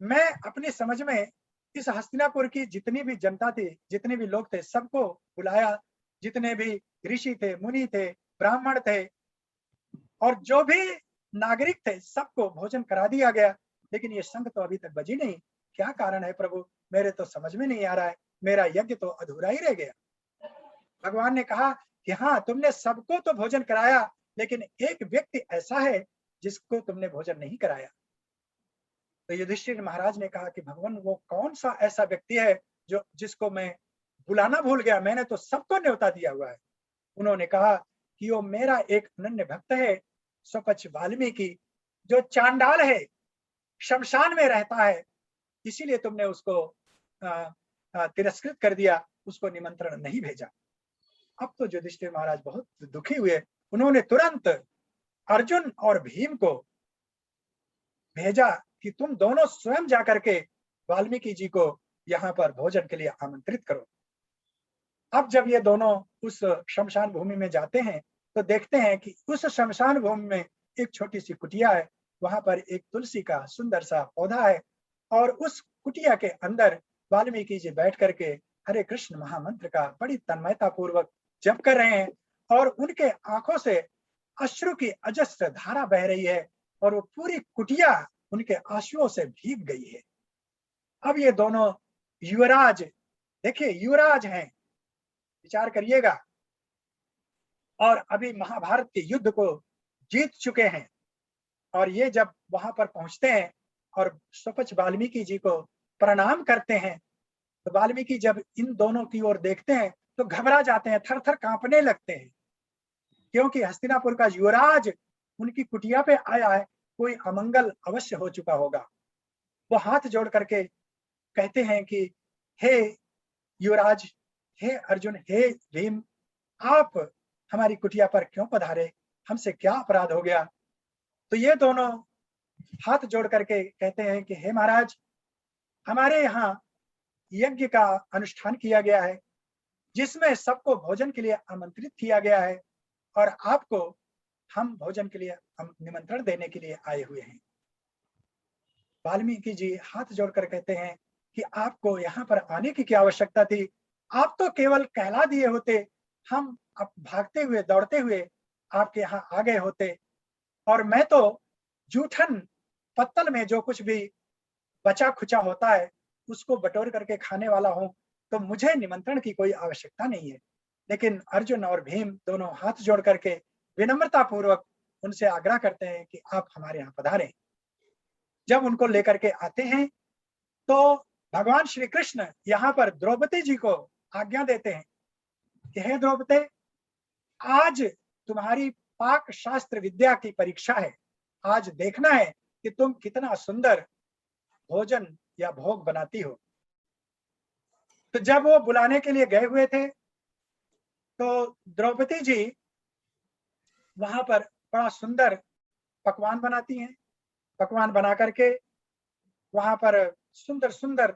मैं अपनी समझ में इस हस्तिनापुर की जितनी भी जनता थी, जितने भी लोग थे, सबको बुलाया, जितने भी ऋषि थे, मुनि थे, ब्राह्मण थे और जो भी नागरिक थे, सबको भोजन करा दिया गया, लेकिन ये शंख तो अभी तक बजी नहीं। क्या कारण है प्रभु, मेरे तो समझ में नहीं आ रहा है, मेरा यज्ञ तो अधूरा ही रह गया। भगवान ने कहा कि हाँ, तुमने सबको तो भोजन कराया, लेकिन एक व्यक्ति ऐसा है जिसको तुमने भोजन नहीं कराया। तो युधिष्ठिर महाराज ने कहा कि भगवान वो कौन सा ऐसा व्यक्ति है जो जिसको मैं बुलाना भूल गया, मैंने तो सबको न्योता दिया हुआ है। उन्होंने कहा कि वो मेरा एक अनन्य भक्त है, स्वपच वाल्मीकि, जो चांडाल है, शमशान में रहता है, इसीलिए तुमने उसको तिरस्कृत कर दिया, उसको निमंत्रण नहीं भेजा। अब तो युधिष्ठिर महाराज बहुत दुखी हुए। उन्होंने तुरंत अर्जुन और भीम को भेजा कि तुम दोनों स्वयं जाकर के वाल्मीकि जी को यहाँ पर भोजन के लिए आमंत्रित करो। अब जब ये दोनों उस शमशान भूमि में जाते हैं तो देखते हैं कि उस शमशान भूमि में एक छोटी सी कुटिया है, वहां पर एक तुलसी का सुंदर सा पौधा है और उस कुटिया के अंदर वाल्मीकि जी बैठ करके हरे कृष्ण महामंत्र का बड़ी तन्मयता पूर्वक जप कर रहे हैं और उनके आंखों से अश्रु की अजस्र धारा बह रही है और वो पूरी कुटिया उनके आंसुओं से भीग गई है। अब ये दोनों युवराज, देखिए युवराज हैं, विचार करिएगा, और अभी महाभारत के युद्ध को जीत चुके हैं, और ये जब वहां पर पहुंचते हैं और स्वपच वाल्मीकि जी को प्रणाम करते हैं, तो वाल्मीकि जब इन दोनों की ओर देखते हैं तो घबरा जाते हैं, थर थर कांपने लगते हैं, क्योंकि हस्तिनापुर का युवराज उनकी कुटिया पे आया है, कोई अमंगल अवश्य हो चुका होगा। वो हाथ जोड़ करके कहते हैं कि हे युवराज, हे अर्जुन, हे भीम, आप हमारी कुटिया पर क्यों पधारे, हमसे क्या अपराध हो गया। तो ये दोनों हाथ जोड़ करके कहते हैं कि हे महाराज, हमारे यहाँ यज्ञ का अनुष्ठान किया गया है, जिसमें सबको भोजन के लिए आमंत्रित किया गया है, और आपको हम भोजन के लिए निमंत्रण देने के लिए आए हुए हैं। वाल्मीकि जी हाथ जोड़कर कहते हैं कि आपको यहाँ पर आने की क्या आवश्यकता थी, आप तो केवल कहला दिए होते, हम अब भागते हुए दौड़ते हुए आपके यहाँ आ गए होते, और मैं तो जूठन पत्तल में जो कुछ भी बचा खुचा होता है उसको बटोर करके खाने वाला हूं, तो मुझे निमंत्रण की कोई आवश्यकता नहीं है। लेकिन अर्जुन और भीम दोनों हाथ जोड़ करके विनम्रता पूर्वक उनसे आग्रह करते हैं कि आप हमारे यहाँ पधारें। जब उनको लेकर के आते हैं तो भगवान श्री कृष्ण यहाँ पर द्रौपदी जी को आज्ञा देते हैं कि हे द्रौपदी, आज तुम्हारी पाक शास्त्र विद्या की परीक्षा है, आज देखना है कि तुम कितना सुंदर भोजन या भोग बनाती हो। तो जब वो बुलाने के लिए गए हुए थे तो द्रौपदी जी वहां पर बड़ा सुंदर पकवान बनाती हैं, पकवान बना करके वहां पर सुंदर सुंदर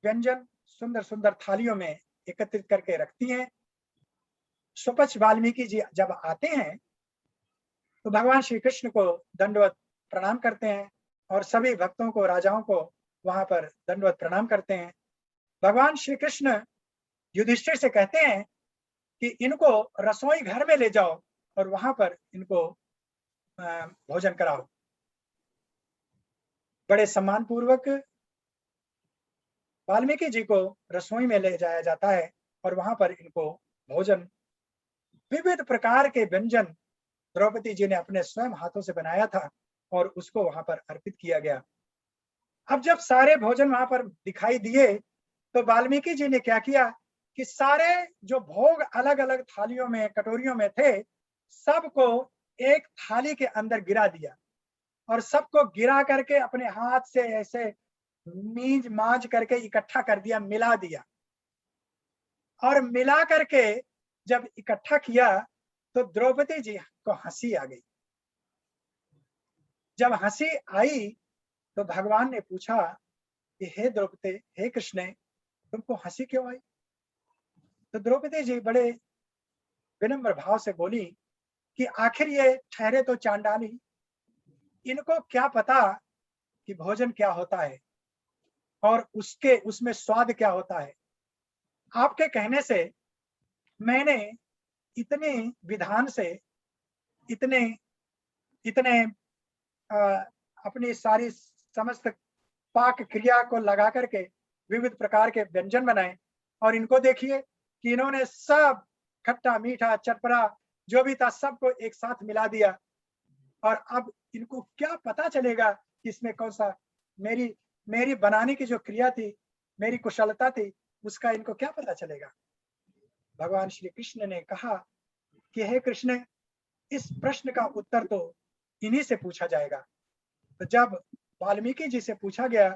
व्यंजन सुंदर सुंदर थालियों में एकत्रित करके रखती हैं। स्वपच वाल्मीकि जी जब आते हैं तो भगवान श्री कृष्ण को दंडवत प्रणाम करते हैं, और सभी भक्तों को, राजाओं को वहां पर दंडवत प्रणाम करते हैं। भगवान श्री कृष्ण युधिष्ठिर से कहते हैं कि इनको रसोई घर में ले जाओ और वहां पर इनको भोजन कराओ। बड़े सम्मान पूर्वक वाल्मीकि जी को रसोई में ले जाया जाता है, और वहां पर इनको भोजन, विविध प्रकार के व्यंजन द्रौपदी जी ने अपने स्वयं हाथों से बनाया था और उसको वहां पर अर्पित किया गया। अब जब सारे भोजन वहां पर दिखाई दिए तो वाल्मीकि जी ने क्या किया कि सारे जो भोग अलग अलग थालियों में, कटोरियों में थे, सबको एक थाली के अंदर गिरा दिया, और सबको गिरा करके अपने हाथ से ऐसे मींज मांज करके इकट्ठा कर दिया, मिला दिया। और मिला करके जब इकट्ठा किया तो द्रौपदी जी को हंसी आ गई। जब हंसी आई तो भगवान ने पूछा कि हे द्रौपदी, हे कृष्ण, तुमको हंसी क्यों आई। तो द्रौपदी जी बड़े विनम्र भाव से बोली कि आखिर ये ठहरे तो चांडाली, इनको क्या पता कि भोजन क्या होता है और उसमें स्वाद क्या होता है। आपके कहने से मैंने इतने विधान से, इतने इतने अपनी सारी समस्त पाक क्रिया को लगा करके विविध प्रकार के व्यंजन बनाए, और इनको देखिए कि इन्होंने सब खट्टा मीठा चटपटा जो भी था सबको एक साथ मिला दिया, और अब इनको क्या पता चलेगा कि इसमें कौन सा मेरी बनाने की जो क्रिया थी, मेरी कुशलता थी, उसका इनको क्या पता चलेगा। भगवान श्री कृष्ण ने कहा कि हे कृष्ण, इस प्रश्न का उत्तर तो इन्हीं से पूछा जाएगा। तो जब वाल्मीकि जी से पूछा गया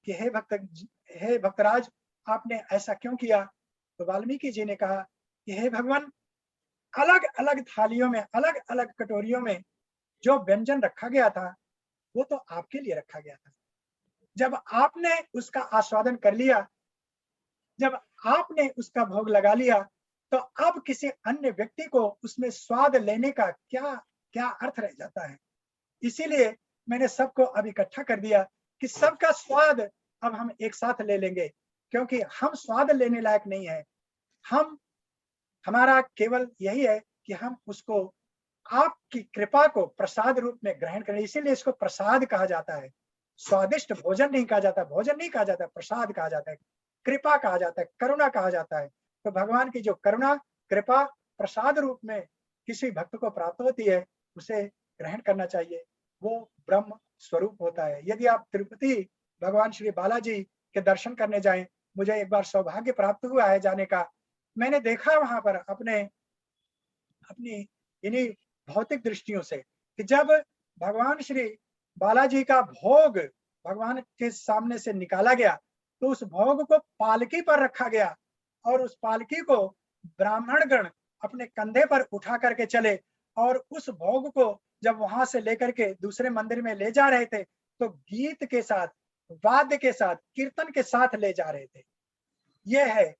कि हे भक्तराज, आपने ऐसा क्यों किया, तो वाल्मीकि जी ने कहा कि हे भगवान, अलग अलग थालियों में, अलग अलग कटोरियों में जो व्यंजन रखा गया था वो तो आपके लिए रखा गया था। जब आपने उसका आस्वादन कर लिया, जब आपने उसका भोग लगा लिया, तो अब किसी अन्य व्यक्ति को उसमें स्वाद लेने का क्या क्या अर्थ रह जाता है। इसीलिए मैंने सबको अब इकट्ठा कर दिया कि सबका स्वाद अब हम एक साथ ले लेंगे, क्योंकि हम स्वाद लेने लायक नहीं है। हमारा केवल यही है कि हम उसको, आपकी कृपा को प्रसाद रूप में ग्रहण करें, इसीलिए इसको प्रसाद कहा जाता है। स्वादिष्ट भोजन नहीं कहा जाता, भोजन नहीं कहा जाता, प्रसाद कहा जाता है, कृपा कहा जाता है, करुणा कहा जाता है। तो भगवान की जो करुणा, कृपा, प्रसाद रूप में किसी भक्त को प्राप्त होती है, उसे ग्रहण करना चाहिए। वो ब्रह्म स्वरूप होता है। यदि आप तिरुपति भगवान श्री बालाजी के दर्शन करने जाएं, मुझे एक बार सौभाग्य प्राप्त हुआ है जाने का। मैंने देखा वहां पर अपनी इन्हीं भौतिक दृष्टियों से कि जब भगवान श्री बालाजी का भोग भगवान के सामने से निकाला गया, तो उस भोग को पालकी पर रखा गया और उस पालकी को ब्राह्मणगण अपने कंधे पर उठा करके चले और उस भोग को जब वहां से लेकर के दूसरे मंदिर में ले जा रहे थे, तो गीत के साथ, वाद्य के साथ, कीर्तन के साथ ले जा रहे थे। यह है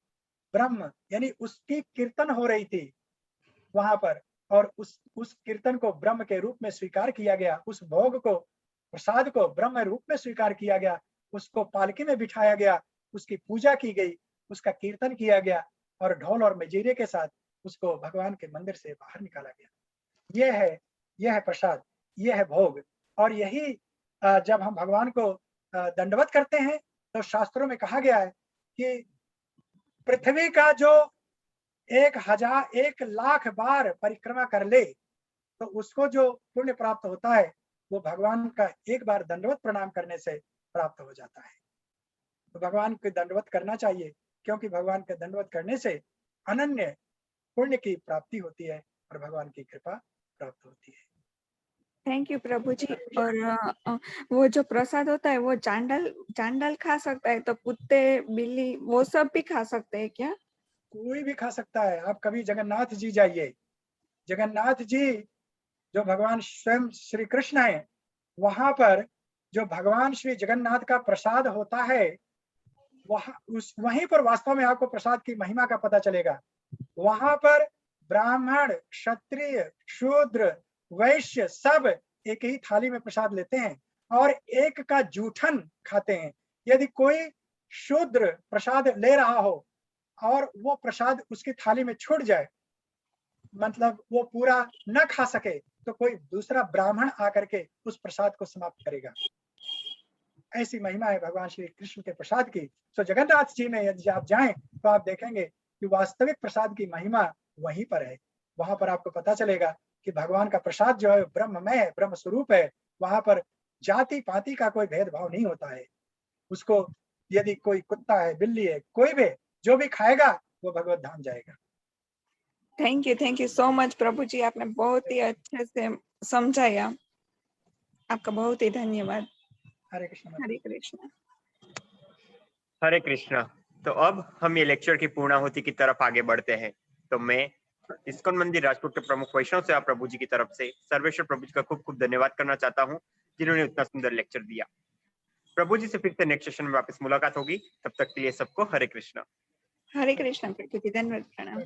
ब्रह्म, यानी उसकी कीर्तन हो रही थी वहां पर, और उस कीर्तन को ब्रह्म के रूप में स्वीकार किया गया, उस भोग को, प्रसाद को ब्रह्म रूप में स्वीकार किया गया, उसको पालकी में बिठाया गया, उसकी पूजा की गई, उसका कीर्तन किया गया और ढोल और मजीरे के साथ उसको भगवान के मंदिर से बाहर निकाला गया। यह है प्रसाद, यह है भोग। और यही जब हम भगवान को दंडवत करते हैं, तो शास्त्रों में कहा गया है कि पृथ्वी का जो 1,00,000 बार परिक्रमा कर ले, तो उसको जो पुण्य प्राप्त होता है, वो भगवान का एक बार दंडवत प्रणाम करने से प्राप्त हो जाता है। तो भगवान को दंडवत करना चाहिए, क्योंकि भगवान के दंडवत करने से अनन्य पुण्य की प्राप्ति होती है और भगवान की कृपा प्राप्त होती है। थैंक यू प्रभु जी। और वो जो प्रसाद होता है वो चांडाल खा सकता है, तो कुत्ते, बिल्ली वो सब भी खा सकते हैं क्या? कोई भी खा सकता है। आप कभी जगन्नाथ जी जाइए, जगन्नाथ जी जो भगवान स्वयं श्री कृष्ण है, वहां पर जो भगवान श्री जगन्नाथ का प्रसाद होता है, वहीं पर वास्तव में आपको प्रसाद की महिमा का पता चलेगा। वहां पर ब्राह्मण, क्षत्रिय, शूद्र, वैश्य सब एक ही थाली में प्रसाद लेते हैं और एक का जूठन खाते हैं। यदि कोई शूद्र प्रसाद ले रहा हो और वो प्रसाद उसकी थाली में छूट जाए, मतलब वो पूरा न खा सके, तो कोई दूसरा ब्राह्मण आकर के उस प्रसाद को समाप्त करेगा। ऐसी महिमा है भगवान श्री कृष्ण के प्रसाद की। तो जगन्नाथ जी में यदि आप जाएं, तो आप देखेंगे कि वास्तविक प्रसाद की महिमा वहीं पर है। वहां पर आपको पता चलेगा कि भगवान का प्रसाद जो है ब्रह्ममय है, ब्रह्म स्वरूप है। वहां पर जाति पाति का कोई भेदभाव नहीं होता है। उसको यदि कोई कुत्ता है, बिल्ली है, कोई भी जो भी खाएगा वो भगवत धाम जाएगा। थैंक यू सो मच प्रभु जी, आपने बहुत ही अच्छे से समझाया। आपका बहुत ही धन्यवाद। हरे कृष्ण। हरे कृष्ण। हरे कृष्णा। तो अब हम ये लेक्चर की पूर्णाहुति की तरफ आगे बढ़ते हैं। तो मैं इस्कॉन मंदिर राजकोट के प्रमुख वैष्णव सेवा प्रभु जी की तरफ से सर्वेश्वर प्रभु जी का खूब खूब धन्यवाद करना चाहता हूँ, जिन्होंने उतना सुंदर लेक्चर दिया। प्रभु जी से फिर से नेक्स्ट सेशन में वापस मुलाकात होगी। तब तक के लिए सबको हरे कृष्णा। हरे कृष्ण प्रभु जी, धन्यवाद, प्रणाम।